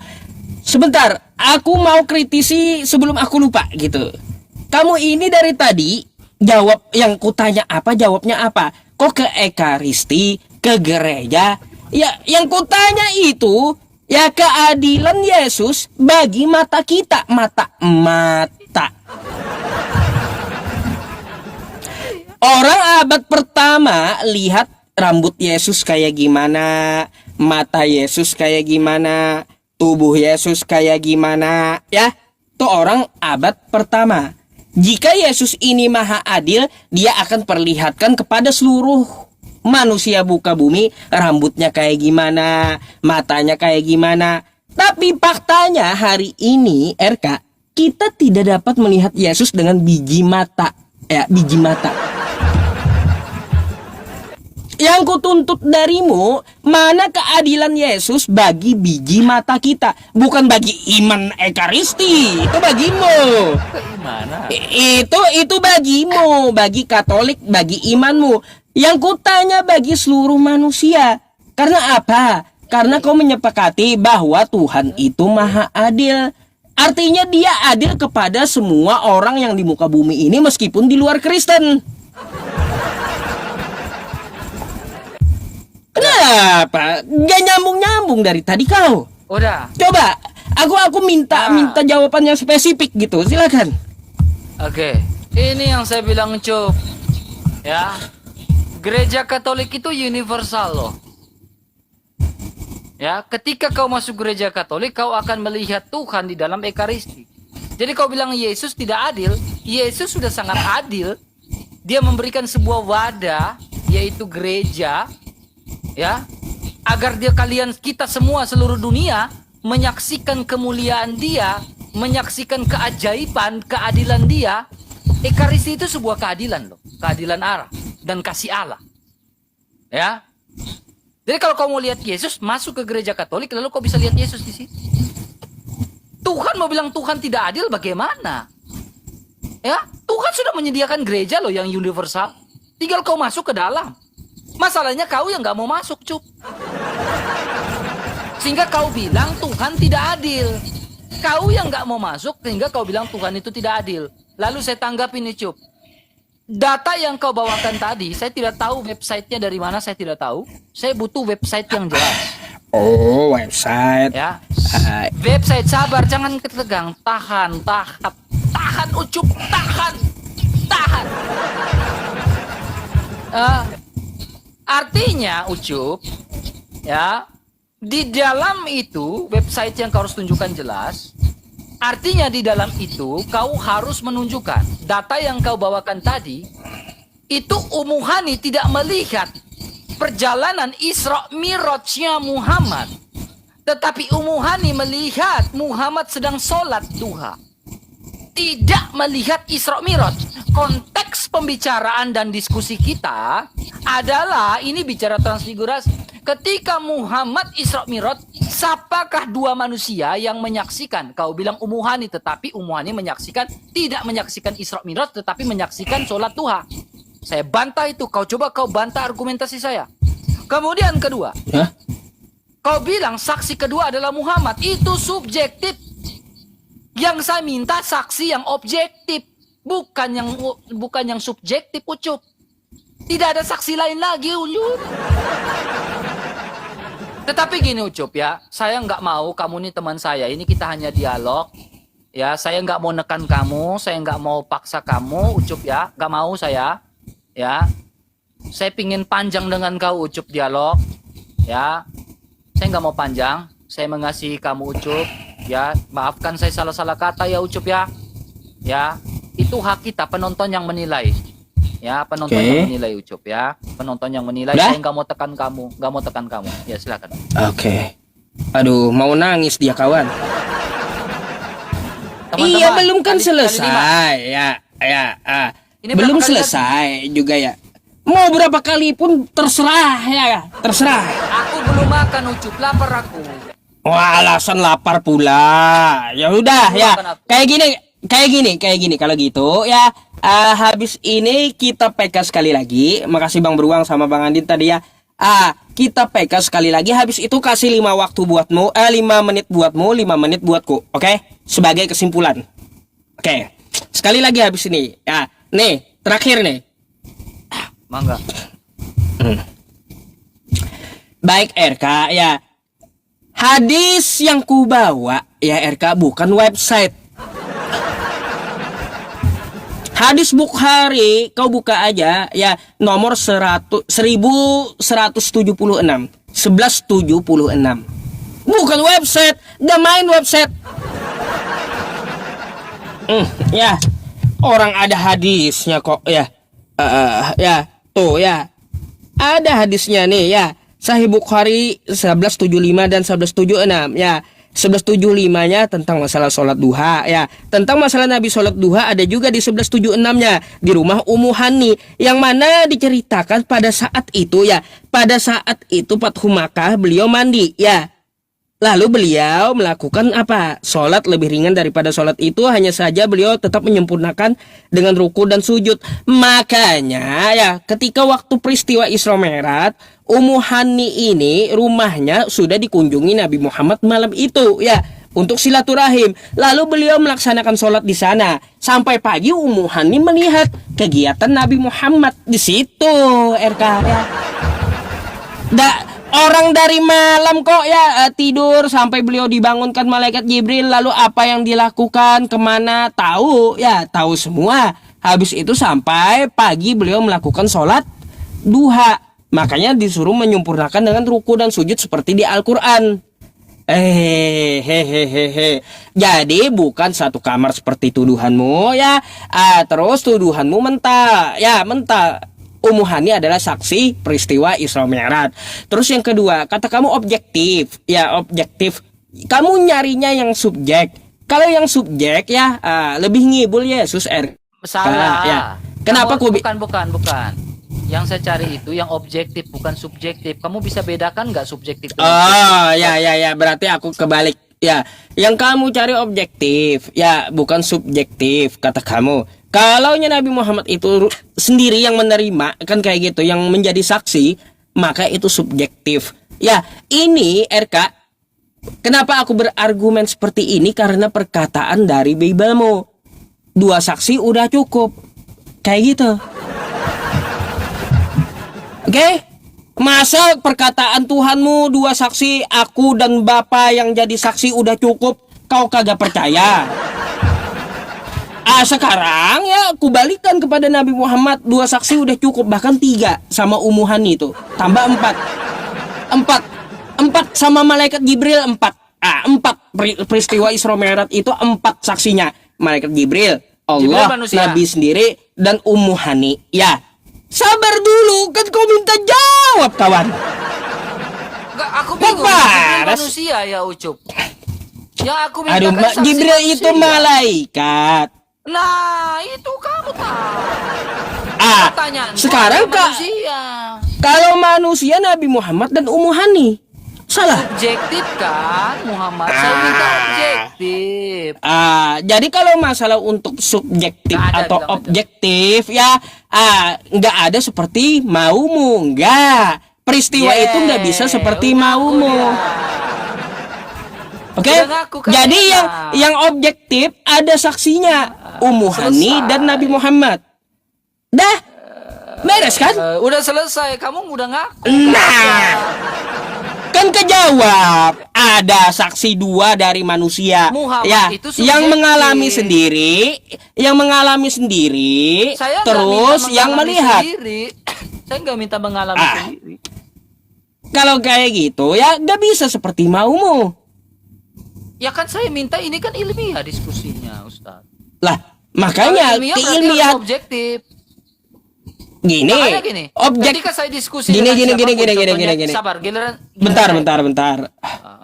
Sebentar, aku mau kritisi sebelum aku lupa gitu. Kamu ini dari tadi jawab yang kutanya apa, jawabnya apa? Kok ke ekaristi, ke gereja? Ya, yang kutanya itu ya keadilan Yesus bagi mata kita, mata. Orang abad pertama lihat rambut Yesus kayak gimana, mata Yesus kayak gimana, tubuh Yesus kayak gimana, ya. Itu orang abad pertama. Jika Yesus ini maha adil, dia akan perlihatkan kepada seluruh manusia buka bumi rambutnya kayak gimana, matanya kayak gimana. Tapi faktanya hari ini RK, kita tidak dapat melihat Yesus dengan biji mata. Ya, biji mata. Yang kutuntut darimu, mana keadilan Yesus bagi biji mata kita, bukan bagi iman ekaristi. Itu bagimu. Gimana? Itu bagimu, bagi Katolik, bagi imanmu. Yang kutanya bagi seluruh manusia. Karena apa? Karena kau menyepakati bahwa Tuhan itu maha adil. Artinya dia adil kepada semua orang yang di muka bumi ini meskipun di luar Kristen. Kenapa? Gak nyambung-nyambung dari tadi kau. Udah. Coba, aku minta jawabannya spesifik gitu. Silakan. Oke. Ini yang saya bilang, Cup. Ya. Gereja Katolik itu universal loh. Ya, ketika kau masuk gereja Katolik, kau akan melihat Tuhan di dalam ekaristi. Jadi kau bilang Yesus tidak adil, Yesus sudah sangat adil. Dia memberikan sebuah wadah, yaitu gereja, ya, agar kita semua seluruh dunia menyaksikan kemuliaan Dia, menyaksikan keajaiban, keadilan Dia. Ekaristi itu sebuah keadilan loh, keadilan Allah dan kasih Allah. Ya. Jadi kalau kau mau lihat Yesus masuk ke gereja Katolik, lalu kau bisa lihat Yesus di sini. Tuhan mau bilang Tuhan tidak adil bagaimana? Ya, Tuhan sudah menyediakan gereja loh yang universal. Tinggal kau masuk ke dalam. Masalahnya kau yang nggak mau masuk, Cup. Sehingga kau bilang Tuhan tidak adil. Kau yang nggak mau masuk sehingga kau bilang Tuhan itu tidak adil. Lalu saya tanggapi nih, Cup. Data yang kau bawakan tadi, saya tidak tahu websitenya dari mana, saya tidak tahu. Saya butuh website yang jelas. Oh, website. Ya. Website, sabar, jangan ketegang. Tahan, Ucup, tahan. Artinya, Ucup, ya, di dalam itu website yang kau harus tunjukkan jelas. Artinya di dalam itu kau harus menunjukkan data yang kau bawakan tadi. Itu Ummu Hani tidak melihat perjalanan Isra Mi'rajnya Muhammad. Tetapi Ummu Hani melihat Muhammad sedang sholat duha. Tidak melihat Isra Mi'raj. Konteks pembicaraan dan diskusi kita adalah ini bicara transfigurasi. Ketika Muhammad Isra Mi'raj, siapakah dua manusia yang menyaksikan? Kau bilang Ummu Hani, tetapi Ummu Hani tidak menyaksikan Isra Mi'raj, tetapi menyaksikan sholat duha. Saya bantah itu. Kau bantah argumentasi saya. Kemudian kedua, kau bilang saksi kedua adalah Muhammad. Itu subjektif. Yang saya minta saksi yang objektif, bukan yang subjektif, Ucup. Tidak ada saksi lain lagi, Ucup. Tetapi gini, Ucup, ya, saya nggak mau kamu nih teman saya. Ini kita hanya dialog. Ya, saya nggak mau nekan kamu, saya nggak mau paksa kamu, Ucup, ya, nggak mau saya. ya. Saya pingin panjang dengan kau Ucup dialog, ya. Saya nggak mau panjang. Saya mengasihi kamu Ucup, ya. Maafkan saya salah-salah kata ya Ucup ya. Ya, itu hak kita penonton yang menilai. Ya, penonton yang menilai Ucup ya. Penonton yang menilai. Udah? Saya nggak mau tekan kamu, nggak mau tekan kamu. Ya silakan. Oke. Aduh, mau nangis dia kawan. Teman-teman, Iya, belum kan kali lima. selesai. Ini Belum berapa kali selesai juga ya. Mau berapa kali pun terserah ya, terserah. Aku belum makan Ucup, lapar aku. Wah, alasan lapar pula. Ya udah Belum ya. makan aku. Kayak gini kalau gitu ya. Habis ini kita PK sekali lagi. Makasih Bang Beruang sama Bang Andin tadi ya. Kita PK sekali lagi. Habis itu kasih 5 waktu buatmu, 5 menit buatmu, 5 menit buatku. Oke? Sebagai kesimpulan. Oke. Sekali lagi habis ini. Ya, nih, terakhir nih. Mangga. Baik RK ya. Hadis yang ku bawa ya RK bukan website. Hadis Bukhari kau buka aja ya, nomor 1176. Bukan website, gak main website. Ya, orang ada hadisnya kok ya. Ya, tuh ya. Ada hadisnya nih ya. Sahih Bukhari 1175 dan 1176 ya. 1175-nya tentang masalah sholat duha ya. Tentang masalah Nabi sholat duha ada juga di 1176-nya di rumah Ummu Hani, yang mana diceritakan pada saat itu ya. Pada saat itu Fathu Makkah beliau mandi ya. Lalu beliau melakukan apa? Sholat lebih ringan daripada sholat itu, hanya saja beliau tetap menyempurnakan dengan ruku dan sujud. Makanya ya, ketika waktu peristiwa Isra Mi'raj, Ummu Hani ini rumahnya sudah dikunjungi Nabi Muhammad malam itu ya, untuk silaturahim. Lalu beliau melaksanakan sholat di sana. Sampai pagi Ummu Hani melihat kegiatan Nabi Muhammad di situ, RK ya. Orang dari malam kok ya tidur sampai beliau dibangunkan malaikat Jibril. Lalu apa yang dilakukan, kemana, tahu ya, tahu semua. Habis itu sampai pagi beliau melakukan sholat duha. Makanya disuruh menyempurnakan dengan ruku dan sujud seperti di Al-Quran. Jadi bukan satu kamar seperti tuduhanmu ya. Terus tuduhanmu mental ya, mental. Ummu Hani adalah saksi peristiwa Isra Mi'raj. Terus yang kedua, kata kamu objektif. Ya, objektif. Kamu nyarinya yang subjek. Kalau yang subjek ya lebih ngibul Yesus Salah. Ya. Kenapa bukan. Yang saya cari itu yang objektif, bukan subjektif. Kamu bisa bedakan nggak subjektif dengan subjektif? Ya. Berarti aku kebalik. Ya, yang kamu cari objektif, ya bukan subjektif kata kamu. Kalau Nabi Muhammad itu sendiri yang menerima, kan kayak gitu, yang menjadi saksi, maka itu subjektif. Ya, ini RK, kenapa aku berargumen seperti ini? Karena perkataan dari Biblemu. 2 saksi udah cukup. Kayak gitu. Oke? Masa perkataan Tuhanmu 2 saksi, aku dan Bapa yang jadi saksi udah cukup, kau kagak percaya? Sekarang ya aku balikan kepada Nabi Muhammad, 2 saksi udah cukup, bahkan 3 sama Ummu Hani itu, tambah 4 sama malaikat Jibril 4. 4 peristiwa Isra Mi'raj itu 4 saksinya, malaikat Jibril, Allah, Nabi sendiri dan Ummu Hani. Ya, sabar dulu, kan kau minta jawab kawan. Enggak, aku bingung. Jibril manusia ya Ucup. Ya aku minta Jibril itu malaikat. Nah, itu kamu tahu. Pertanyaan sekarang manusia. Kalau manusia Nabi Muhammad dan Ummu Hani. Salah. Subjektif kan, Muhammad. Saya minta objektif. Jadi kalau masalah untuk subjektif atau objektif ya, nggak ada seperti maumu, nggak. Peristiwa itu nggak bisa seperti maumu. Oke? Jadi yang objektif ada saksinya, Ummu Hani dan Nabi Muhammad. Dah, beres kan? Udah selesai, kamu udah ngaku. Nah, Kan kejawab, ada saksi 2 dari manusia. Muhammad Ya, itu subjektif. yang mengalami sendiri, Saya nggak terus minta yang mengalami melihat. sendiri. Saya nggak minta mengalami Ah. sendiri. Kalau kayak gitu ya gak bisa seperti maumu. Ya kan saya minta ini kan ilmiah diskusinya, Ustaz. Lah, makanya Kalau ilmiah berarti keilmiahan harus objektif. gini, Makanya gini. objek Ketika saya diskusi gini, dengan gini, siapapun, gini, gini, contohnya, gini. sabar, giliran bentar.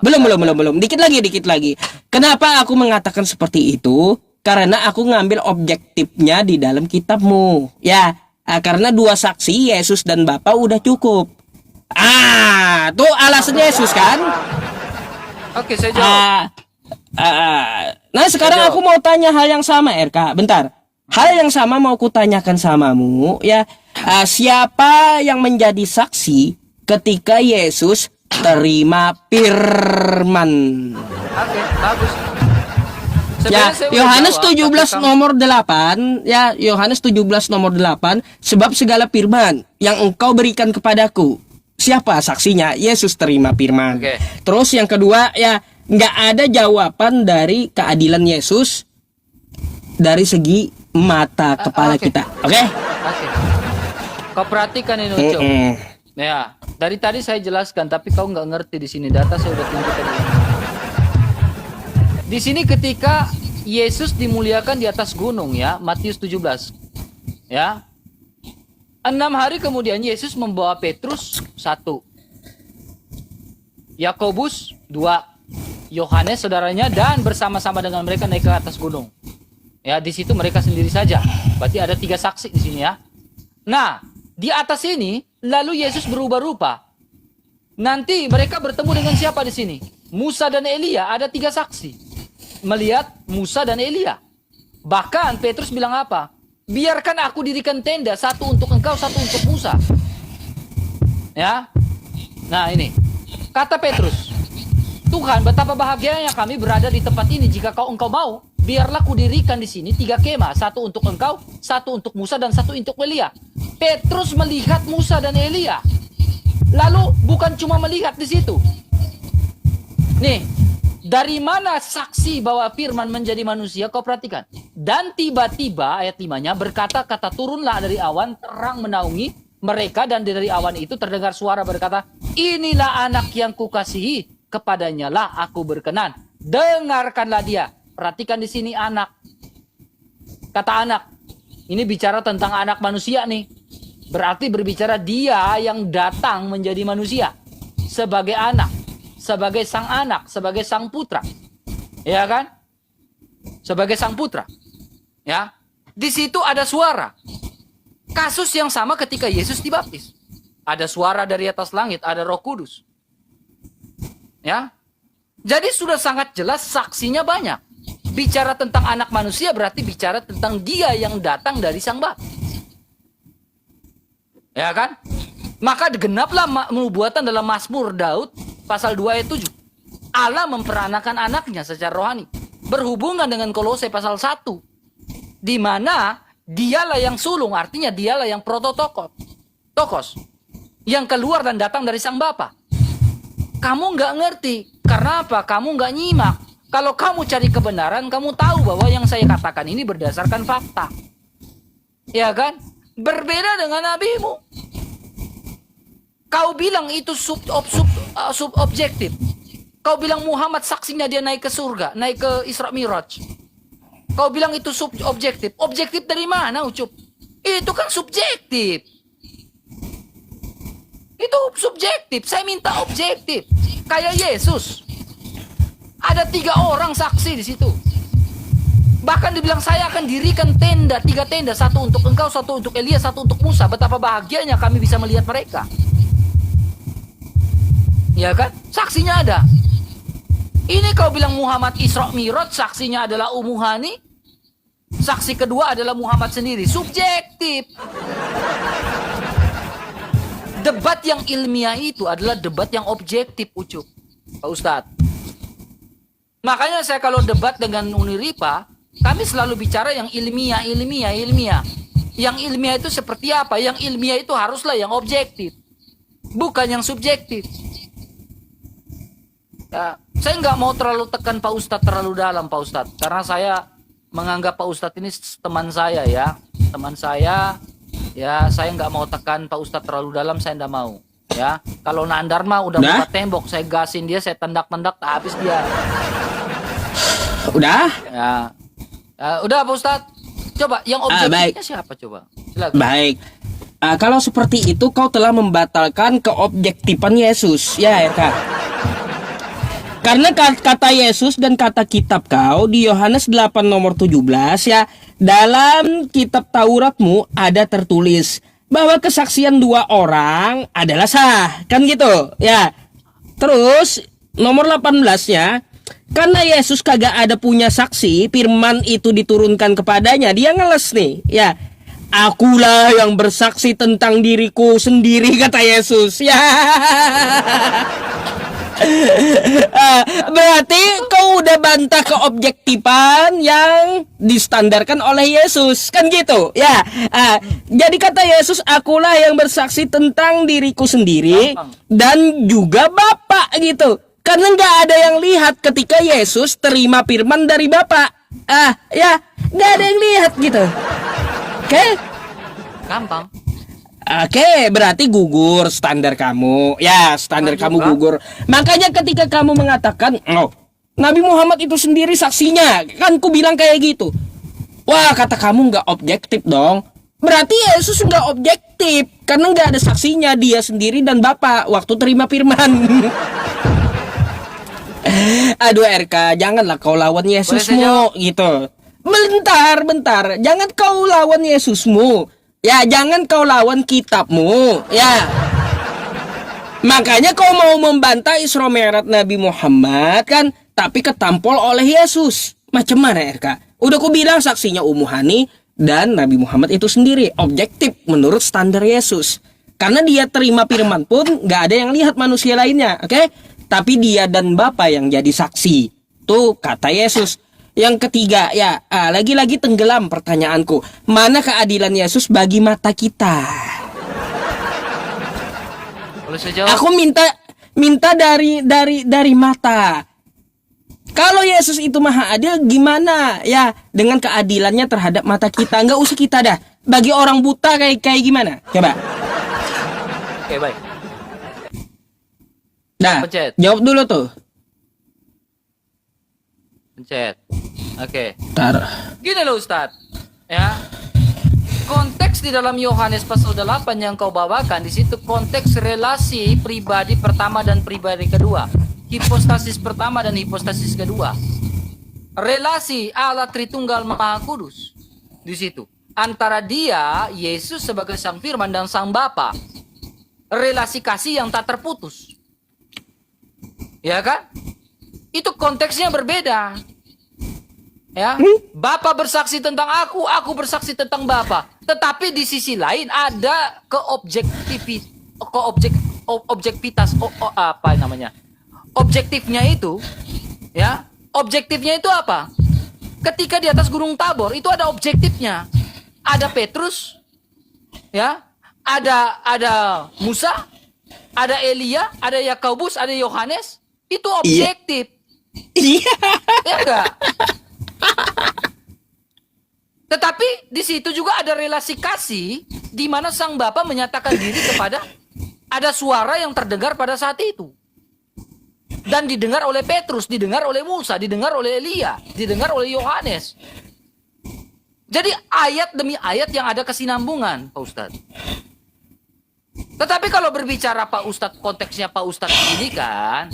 Belum. Dikit lagi. Kenapa aku mengatakan seperti itu? Karena aku ngambil objektifnya di dalam kitabmu. Ya, karena 2 saksi Yesus dan Bapa udah cukup. Tuh alasannya Yesus kan? Oke, saya jawab. Nah sekarang aku mau tanya hal yang sama RK. Bentar. Hal yang sama mau kutanyakan samamu ya. Siapa yang menjadi saksi ketika Yesus terima firman? Oke, bagus. Ya, Sebenarnya saya udah Yohanes jawab, 17 tapi kamu- nomor 8 ya, Yohanes 17 nomor 8, sebab segala firman yang engkau berikan kepadaku. Siapa saksinya? Yesus terima firman. Oke. Terus yang kedua ya, nggak ada jawaban dari keadilan Yesus dari segi mata kepala oke. kita. Oke? Oke. Kau perhatikan ini, Ucup. Mm-mm. Ya, dari tadi saya jelaskan, tapi kau nggak ngerti di sini. Data saya udah tunjukkan. Di sini ketika Yesus dimuliakan di atas gunung ya, Matius 17. Ya. 6 hari kemudian Yesus membawa Petrus 1, Yakobus 2, Yohanes saudaranya, dan bersama-sama dengan mereka naik ke atas gunung. Ya, di situ mereka sendiri saja. Berarti ada 3 saksi di sini ya. Nah, di atas ini lalu Yesus berubah rupa. Nanti mereka bertemu dengan siapa di sini? Musa dan Elia, ada 3 saksi. Melihat Musa dan Elia. Bahkan Petrus bilang apa? Biarkan aku dirikan tenda, 1 untuk engkau, 1 untuk Musa. Ya. Nah, ini. Kata Petrus, Tuhan, betapa bahagianya kami berada di tempat ini. Jika engkau mau, biarlah kudirikan di sini 3 kemah, 1 untuk engkau, 1 untuk Musa, dan 1 untuk Elia. Petrus melihat Musa dan Elia. Lalu bukan cuma melihat di situ. Nih, dari mana saksi bahwa firman menjadi manusia? Kau perhatikan. Dan tiba-tiba ayat 5-nya berkata, kata turunlah dari awan, terang menaungi mereka, dan dari awan itu terdengar suara berkata, inilah anak yang kukasihi, kepadanya lah aku berkenan. Dengarkanlah dia. Perhatikan di sini anak. Kata anak. Ini bicara tentang anak manusia nih. Berarti berbicara dia yang datang menjadi manusia. Sebagai anak. Sebagai sang anak. Sebagai sang putra. Ya kan? Sebagai sang putra. Ya. Di situ ada suara. Kasus yang sama ketika Yesus dibaptis. Ada suara dari atas langit. Ada Roh Kudus. Ya. Jadi sudah sangat jelas saksinya banyak. Bicara tentang anak manusia berarti bicara tentang dia yang datang dari sang Bapa. Ya kan? Maka genaplah nubuatan dalam Mazmur Daud pasal 2 ayat 7. Allah memperanakan anaknya secara rohani. Berhubungan dengan Kolose pasal 1. Di mana dialah yang sulung, artinya dialah yang prototokos. Yang keluar dan datang dari sang Bapa. Kamu nggak ngerti. Karena apa? Kamu nggak nyimak. Kalau kamu cari kebenaran, kamu tahu bahwa yang saya katakan ini berdasarkan fakta. Ya kan? Berbeda dengan nabimu. Kau bilang itu subobjektif. Kau bilang Muhammad saksinya dia naik ke surga, naik ke Isra Miraj. Kau bilang itu subobjektif. Objektif dari mana, Ucup? Itu kan subjektif. Itu subjektif. Saya minta objektif. Kayak Yesus. Ada 3 orang saksi di situ. Bahkan dibilang saya akan dirikan tenda, 3 tenda, 1 untuk engkau, 1 untuk Elia, 1 untuk Musa. Betapa bahagianya kami bisa melihat mereka. Ya kan? Saksinya ada. Ini kau bilang Muhammad Isra Miraj, saksinya adalah Umuhani. Saksi kedua adalah Muhammad sendiri. Subjektif. Debat yang ilmiah itu adalah debat yang objektif, Ucup. Pak Ustadz. Makanya saya kalau debat dengan Uniripa, kami selalu bicara yang ilmiah. Yang ilmiah itu seperti apa? Yang ilmiah itu haruslah yang objektif. Bukan yang subjektif. Ya, saya nggak mau terlalu tekan Pak Ustadz terlalu dalam Pak Ustadz, karena saya menganggap Pak Ustadz ini teman saya ya, teman saya. Ya, saya nggak mau tekan Pak Ustadz terlalu dalam, saya nggak mau. Ya, kalau nandar mah udah buka tembok, saya gasin dia, saya tendak-tendak, tak habis dia. Udah? Ya, udah Pak Ustadz. Coba yang objektifnya siapa coba? Silakan. Baik. Kalau seperti itu kau telah membatalkan keobjektifan Yesus, ya RK. Karena kata Yesus dan kata kitab kau di Yohanes 8 nomor 17 ya, dalam kitab Tauratmu ada tertulis bahwa kesaksian dua orang adalah sah, kan gitu ya. Terus nomor 18-nya, karena Yesus kagak ada punya saksi, firman itu diturunkan kepadanya, dia ngeles nih ya. Akulah yang bersaksi tentang diriku sendiri, kata Yesus ya. Berarti kau udah bantah keobjektifan yang distandarkan oleh Yesus, kan gitu ya. Jadi kata Yesus, akulah yang bersaksi tentang diriku sendiri dan juga Bapa gitu. Karena nggak ada yang lihat ketika Yesus terima firman dari Bapa. Ya nggak ada yang lihat gitu. Oke? Gampang. Oke, berarti gugur standar kamu. Ya, standar kamu gugur. Makanya ketika kamu mengatakan, "Oh, Nabi Muhammad itu sendiri saksinya." Kan ku bilang kayak gitu. Wah, kata kamu nggak objektif dong. Berarti Yesus nggak objektif. Karena nggak ada saksinya, dia sendiri dan Bapa waktu terima firman. Aduh RK, janganlah kau lawan Yesusmu gitu. Bentar. Jangan kau lawan Yesusmu. Ya, jangan kau lawan kitabmu, ya. Makanya kau mau membantah Isra Mi'raj Nabi Muhammad kan, tapi ketampol oleh Yesus. Macam mana RK? Udah ku bilang saksinya Ummu Hani dan Nabi Muhammad itu sendiri objektif menurut standar Yesus. Karena dia terima firman pun gak ada yang lihat manusia lainnya, oke? Tapi dia dan Bapa yang jadi saksi. Tuh kata Yesus. Yang ketiga, ya, lagi-lagi tenggelam pertanyaanku. Mana keadilan Yesus bagi mata kita? Boleh saya jawab? Aku minta dari mata. Kalau Yesus itu maha adil, gimana ya dengan keadilannya terhadap mata kita? Nggak usah kita dah. Bagi orang buta kayak gimana? Coba. Oke, baik. Nah, Pencet. jawab dulu tuh. Pencet. Oke. Tar. Gini loh Ustadz. Ya. Konteks di dalam Yohanes pasal 8 yang kau bawakan, di situ konteks relasi pribadi pertama dan pribadi kedua. Hipostasis pertama dan hipostasis kedua. Relasi Allah Tritunggal Maha Kudus. Di situ. Antara dia, Yesus sebagai Sang Firman dan Sang Bapa. Relasi kasih yang tak terputus. Ya kan? Itu konteksnya berbeda. Ya, Bapa bersaksi tentang aku bersaksi tentang Bapa. Tetapi di sisi lain ada objektivitas apa namanya? Objektifnya itu, ya, objektifnya itu apa? Ketika di atas Gunung Tabor itu ada objektifnya. Ada Petrus, ya, ada Musa, ada Elia, ada Yakobus, ada Yohanes. Itu objektif. Iya. Ya enggak? Tetapi di situ juga ada relasi kasih di mana Sang Bapa menyatakan diri kepada, ada suara yang terdengar pada saat itu. Dan didengar oleh Petrus, didengar oleh Musa, didengar oleh Elia, didengar oleh Yohanes. Jadi ayat demi ayat yang ada kesinambungan, Pak Ustadz. Tetapi kalau berbicara Pak Ustadz, konteksnya Pak Ustadz ini kan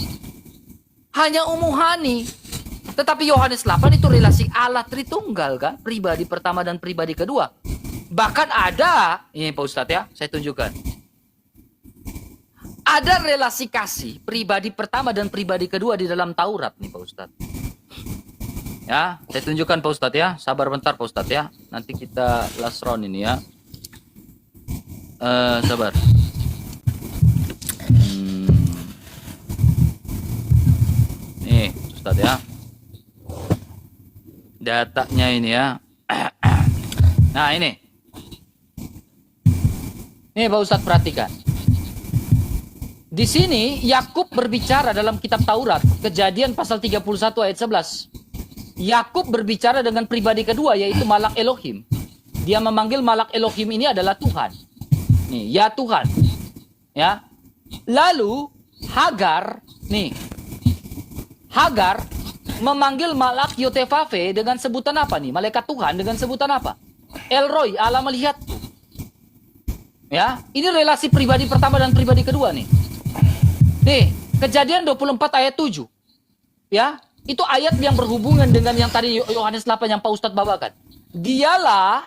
hanya Ummu Hani. Tetapi Yohanes 8 itu relasi Allah Tritunggal kan, pribadi pertama dan pribadi kedua. Bahkan ada, ini Pak Ustadz ya, saya tunjukkan. Ada relasi kasih pribadi pertama dan pribadi kedua di dalam Taurat nih Pak Ustadz. Ya, saya tunjukkan Pak Ustadz ya, sabar bentar Pak Ustadz ya. Nanti kita last round ini ya. Sabar. Nih Ustadz ya. Datanya ini ya. Nah ini. Nih Pak Ustadz perhatikan. Di sini Yakub berbicara dalam kitab Taurat, Kejadian pasal 31 ayat 11. Yakub berbicara dengan pribadi kedua, yaitu Malak Elohim. Dia memanggil Malak Elohim ini adalah Tuhan. Nih, ya Tuhan. Ya. Lalu Hagar, nih. Hagar memanggil Malak Yotefave dengan sebutan apa nih? Malaikat Tuhan dengan sebutan apa? Elroy, Allah melihatku. Ya, ini relasi pribadi pertama dan pribadi kedua nih. Nih, Kejadian 24 ayat 7. Ya, itu ayat yang berhubungan dengan yang tadi Yohanes 8 yang Pak Ustadz bawakan. Dialah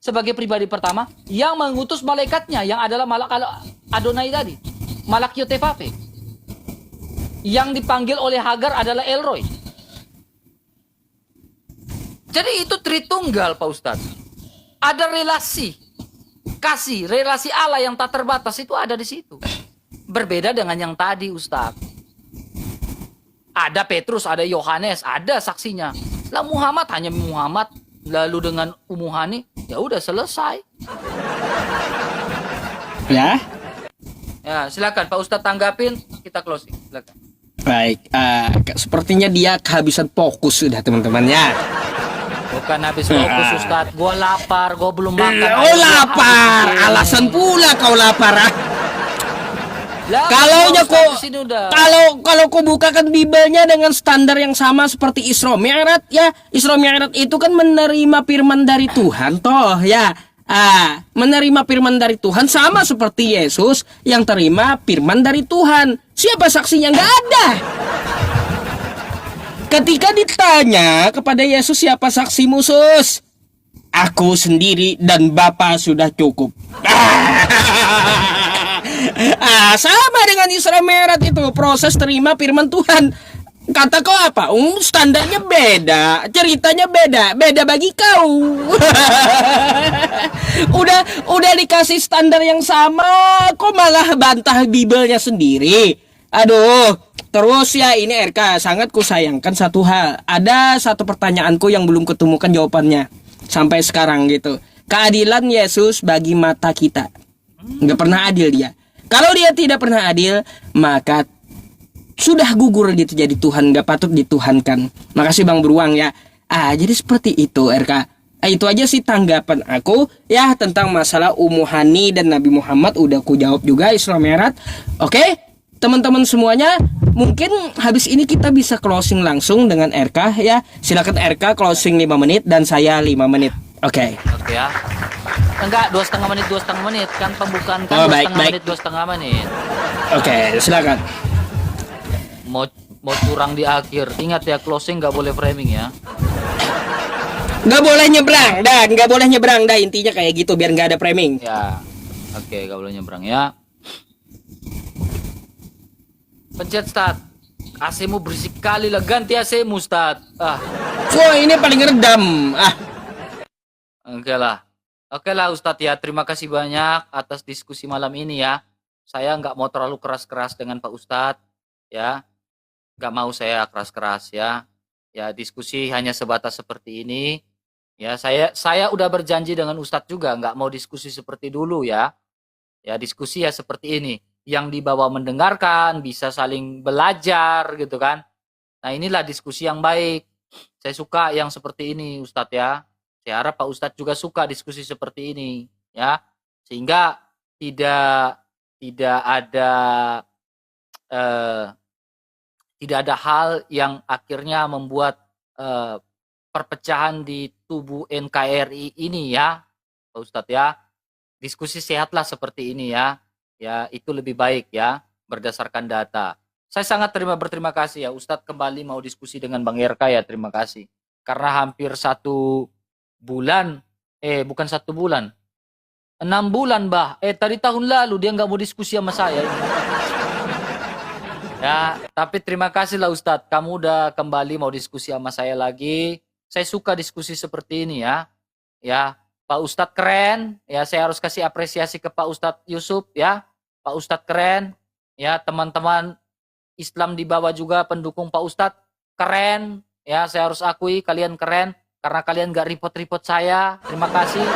sebagai pribadi pertama yang mengutus malaikatnya yang adalah Malak Adonai tadi. Malak Yotefave. Yang dipanggil oleh Hagar adalah Elroy. Jadi itu Tritunggal Pak Ustadz. Ada relasi kasih, relasi Allah yang tak terbatas itu ada di situ. Berbeda dengan yang tadi Ustadz. Ada Petrus, ada Yohanes, ada saksinya. Lah Muhammad hanya Muhammad, lalu dengan Umuhani, ya udah selesai. Ya. Ya, silakan Pak Ustadz tanggapin, kita closing. Silakan. Baik, sepertinya dia kehabisan fokus sudah teman-temannya. Bukan habis fokus Ustadz, gua lapar, gua belum makan. Oh lapar, alasan pula kau lapar. Lah, kalau kau bukakan Bibelnya dengan standar yang sama seperti Isra Mi'raj ya, Isra Mi'raj itu kan menerima firman dari Tuhan toh ya. Menerima firman dari Tuhan sama seperti Yesus yang terima firman dari Tuhan. Siapa saksinya? Nggak ada. Ketika ditanya kepada Yesus, siapa saksimu, Sus? Aku sendiri dan Bapa sudah cukup. Sama dengan Isra Mi'raj itu, proses terima firman Tuhan. Kata kau apa? Standarnya beda, ceritanya beda bagi kau. udah dikasih standar yang sama, kok malah bantah Bibelnya sendiri. Aduh, terus ya ini RK, sangat kusayangkan satu hal. Ada satu pertanyaanku yang belum ketemukan jawabannya sampai sekarang gitu. Keadilan Yesus bagi mata kita, nggak pernah adil dia. Kalau dia tidak pernah adil, maka sudah gugur gitu jadi Tuhan, gak patut dituhankan. Makasih Bang Beruang ya. Jadi seperti itu RK. Itu aja sih tanggapan aku ya tentang masalah Umuhani dan Nabi Muhammad. Udah aku jawab juga Isra Mi'raj. Oke, teman-teman semuanya, mungkin habis ini kita bisa closing langsung dengan RK ya. Silakan RK closing 5 menit dan saya 5 menit. Oke ya. Enggak, 2,5 menit kan pembukaan kan. 2,5 menit. Oke, silakan. Mau curang di akhir. Ingat ya, closing nggak boleh framing ya. Nggak boleh nyebrang dah intinya kayak gitu biar nggak ada framing. Ya, oke, nggak boleh nyebrang ya. Pencet start. AC-mu berisik kali lah, ganti AC-mu start. Ini paling redam. Oke lah Ustadz ya. Terima kasih banyak atas diskusi malam ini ya. Saya nggak mau terlalu keras-keras dengan Pak Ustadz ya. Gak mau saya keras-keras ya. Ya, diskusi hanya sebatas seperti ini. Ya, saya udah berjanji dengan Ustadz juga nggak mau diskusi seperti dulu ya. Ya, diskusi ya seperti ini. Yang dibawa mendengarkan, bisa saling belajar gitu kan. Nah, inilah diskusi yang baik. Saya suka yang seperti ini Ustadz ya. Saya harap Pak Ustadz juga suka diskusi seperti ini ya. Sehingga tidak ada hal yang akhirnya membuat perpecahan di tubuh NKRI ini ya, Pak Ustadz ya. Diskusi sehatlah seperti ini ya. Ya, itu lebih baik ya, berdasarkan data. Saya sangat berterima kasih ya, Ustadz kembali mau diskusi dengan Bang RK ya, terima kasih. Karena hampir 1 bulan, bukan 1 bulan, 6 bulan tadi tahun lalu dia nggak mau diskusi sama saya. Ya, tapi terima kasih lah Ustadz. Kamu udah kembali mau diskusi sama saya lagi. Saya suka diskusi seperti ini ya. Ya, Pak Ustadz keren. Ya, saya harus kasih apresiasi ke Pak Ustadz Yusuf ya. Pak Ustadz keren. Ya, teman-teman Islam di bawah juga pendukung Pak Ustadz keren. Ya, saya harus akui kalian keren. Karena kalian gak repot-repot saya. Terima kasih.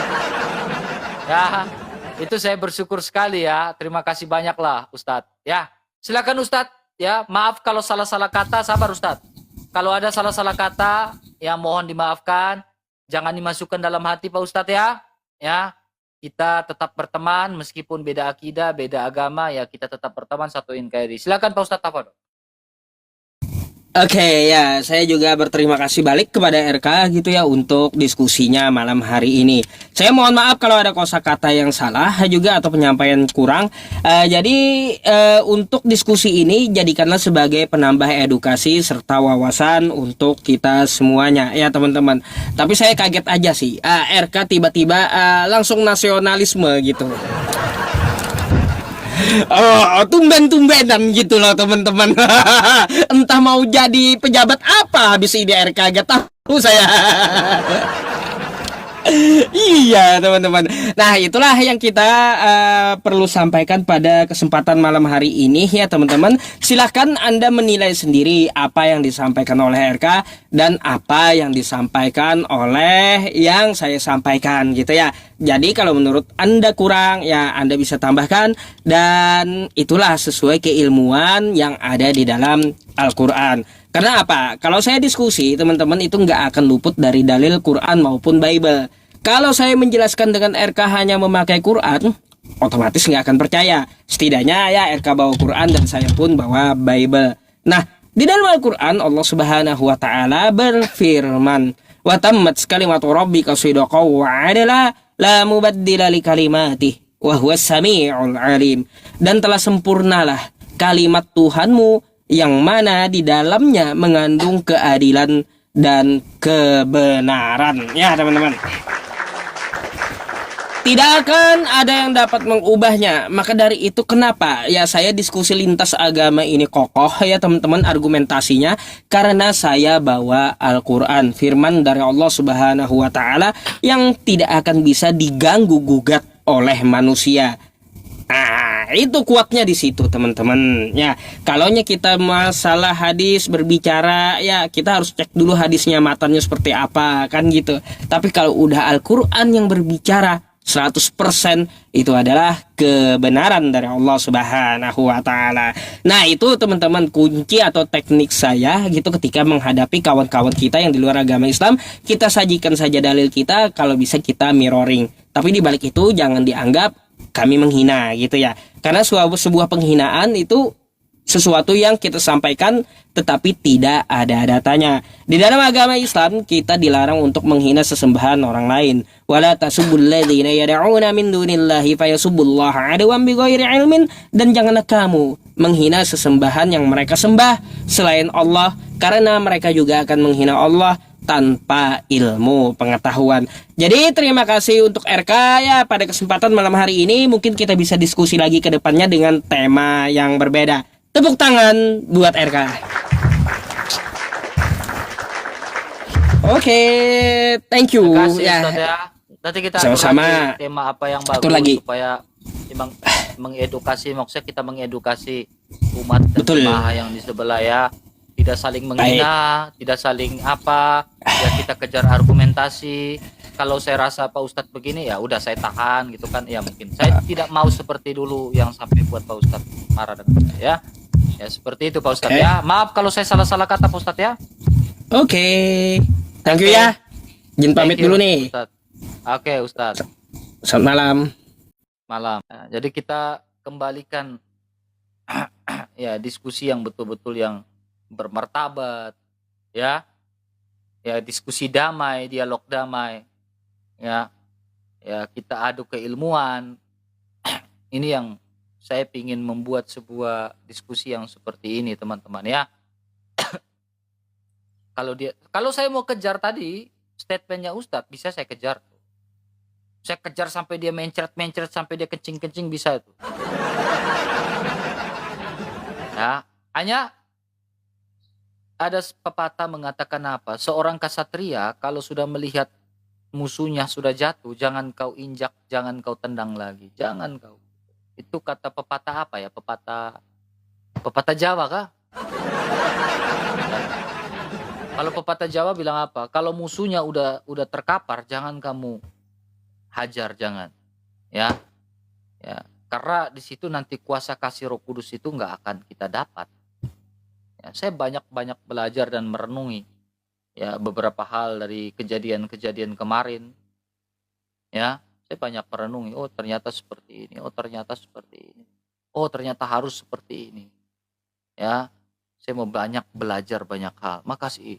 Ya, itu saya bersyukur sekali ya. Terima kasih banyak lah Ustadz. Ya. Silakan Ustadz, ya. Maaf kalau salah-salah kata, sabar Ustadz. Kalau ada salah-salah kata, ya mohon dimaafkan. Jangan dimasukkan dalam hati Pak Ustadz ya. Ya, kita tetap berteman meskipun beda akidah, beda agama, ya kita tetap berteman, satu NKRI. Silakan Pak Ustadz Tafadol. Oke, ya, saya juga berterima kasih balik kepada RK gitu ya untuk diskusinya malam hari ini. Saya mohon maaf kalau ada kosakata yang salah juga atau penyampaian kurang. Untuk diskusi ini jadikanlah sebagai penambah edukasi serta wawasan untuk kita semuanya ya teman-teman. Tapi saya kaget aja sih, RK tiba-tiba langsung nasionalisme gitu. Oh, tumben-tumbenan gitu loh teman-teman. Entah mau jadi pejabat apa habis ini RK, gak tahu saya. Iya teman-teman. Nah itulah yang kita perlu sampaikan pada kesempatan malam hari ini ya teman-teman. Silahkan Anda menilai sendiri apa yang disampaikan oleh RK dan apa yang disampaikan oleh yang saya sampaikan gitu ya. Jadi kalau menurut Anda kurang ya Anda bisa tambahkan. Dan itulah sesuai keilmuan yang ada di dalam Al-Quran. Karena apa? Kalau saya diskusi teman-teman itu nggak akan luput dari dalil Quran maupun Bible. Kalau saya menjelaskan dengan RK hanya memakai Quran, otomatis nggak akan percaya. Setidaknya ya RK bawa Quran dan saya pun bawa Bible. Nah, di dalam Al-Quran Allah Subhanahu Wa Taala berfirman, "Wa tammat kalimatu rabbika sidqan wa adla la mubaddila li kalimatih wa huwas samiul alim." Dan telah sempurnalah kalimat Tuhanmu yang mana di dalamnya mengandung keadilan dan kebenaran. Ya teman-teman, tidak akan ada yang dapat mengubahnya. Maka dari itu kenapa ya saya diskusi lintas agama ini kokoh ya teman-teman argumentasinya. Karena saya bawa Al-Quran, firman dari Allah Subhanahu Wa Taala yang tidak akan bisa diganggu gugat oleh manusia. Nah, itu kuatnya di situ teman-teman. Ya, kalaunya kita masalah hadis berbicara, ya kita harus cek dulu hadisnya matanya seperti apa kan gitu. Tapi kalau udah Al-Qur'an yang berbicara 100% itu adalah kebenaran dari Allah Subhanahu Wa Taala. Nah, itu teman-teman kunci atau teknik saya gitu ketika menghadapi kawan-kawan kita yang di luar agama Islam. Kita sajikan saja dalil kita, kalau bisa kita mirroring. Tapi di balik itu jangan dianggap kami menghina gitu ya. Karena sebuah penghinaan itu sesuatu yang kita sampaikan tetapi tidak ada datanya. Di dalam agama Islam kita dilarang untuk menghina sesembahan orang lain. Wala tasubbul ladzina yad'una min dunillahi fayasubbullaha adwan bighairi ilmin. Dan janganlah kamu menghina sesembahan yang mereka sembah selain Allah, karena mereka juga akan menghina Allah tanpa ilmu pengetahuan. Jadi terima kasih untuk RK ya pada kesempatan malam hari ini. Mungkin kita bisa diskusi lagi ke depannya dengan tema yang berbeda. Tepuk tangan buat RK. Oke, thank you. Terima kasih Ya. Ustaz ya. Nanti kita atur Sama-sama. lagi tema apa yang bagus Atur lagi. supaya mengedukasi, maksudnya kita mengedukasi umat dan Betul. jemaah yang di sebelah ya. Tidak saling menghina, tidak saling apa, ya kita kejar argumentasi. Kalau saya rasa Pak Ustadz begini ya udah saya tahan gitu kan, ya mungkin saya tidak mau seperti dulu yang sampai buat Pak Ustadz marah dengan saya ya. Ya seperti itu Pak Ustadz ya. Maaf kalau saya salah-salah kata Pak Ustadz ya. Oke. Thank you ya. Jin pamit Thank you, dulu nih. Ustadz. Oke Ustadz. Selamat malam. Malam. Nah, jadi kita kembalikan ya diskusi yang betul-betul yang bermartabat ya. Ya diskusi damai, dialog damai. Ya. Ya kita adu keilmuan. Ini yang saya ingin membuat sebuah diskusi yang seperti ini teman-teman ya. Kalau saya mau kejar tadi statementnya Ustadz, bisa saya kejar. Saya kejar sampai dia mencret-mencret, sampai dia kencing-kencing, bisa itu. Ya, hanya ada pepatah mengatakan apa? Seorang kasatria kalau sudah melihat musuhnya sudah jatuh, jangan kau injak, jangan kau tendang lagi, jangan kau. Itu kata pepatah apa ya? Pepatah Jawa kah? Kalau pepatah Jawa bilang apa? Kalau musuhnya udah terkapar, jangan kamu hajar, jangan. Ya. Ya. Karena di situ nanti kuasa kasih Roh Kudus itu nggak akan kita dapat. Ya, saya banyak belajar dan merenungi ya beberapa hal dari kejadian-kejadian kemarin. Ya, saya banyak merenungi. Oh ternyata seperti ini. Oh ternyata seperti ini. Oh ternyata harus seperti ini. Ya, saya mau banyak belajar banyak hal. Makasih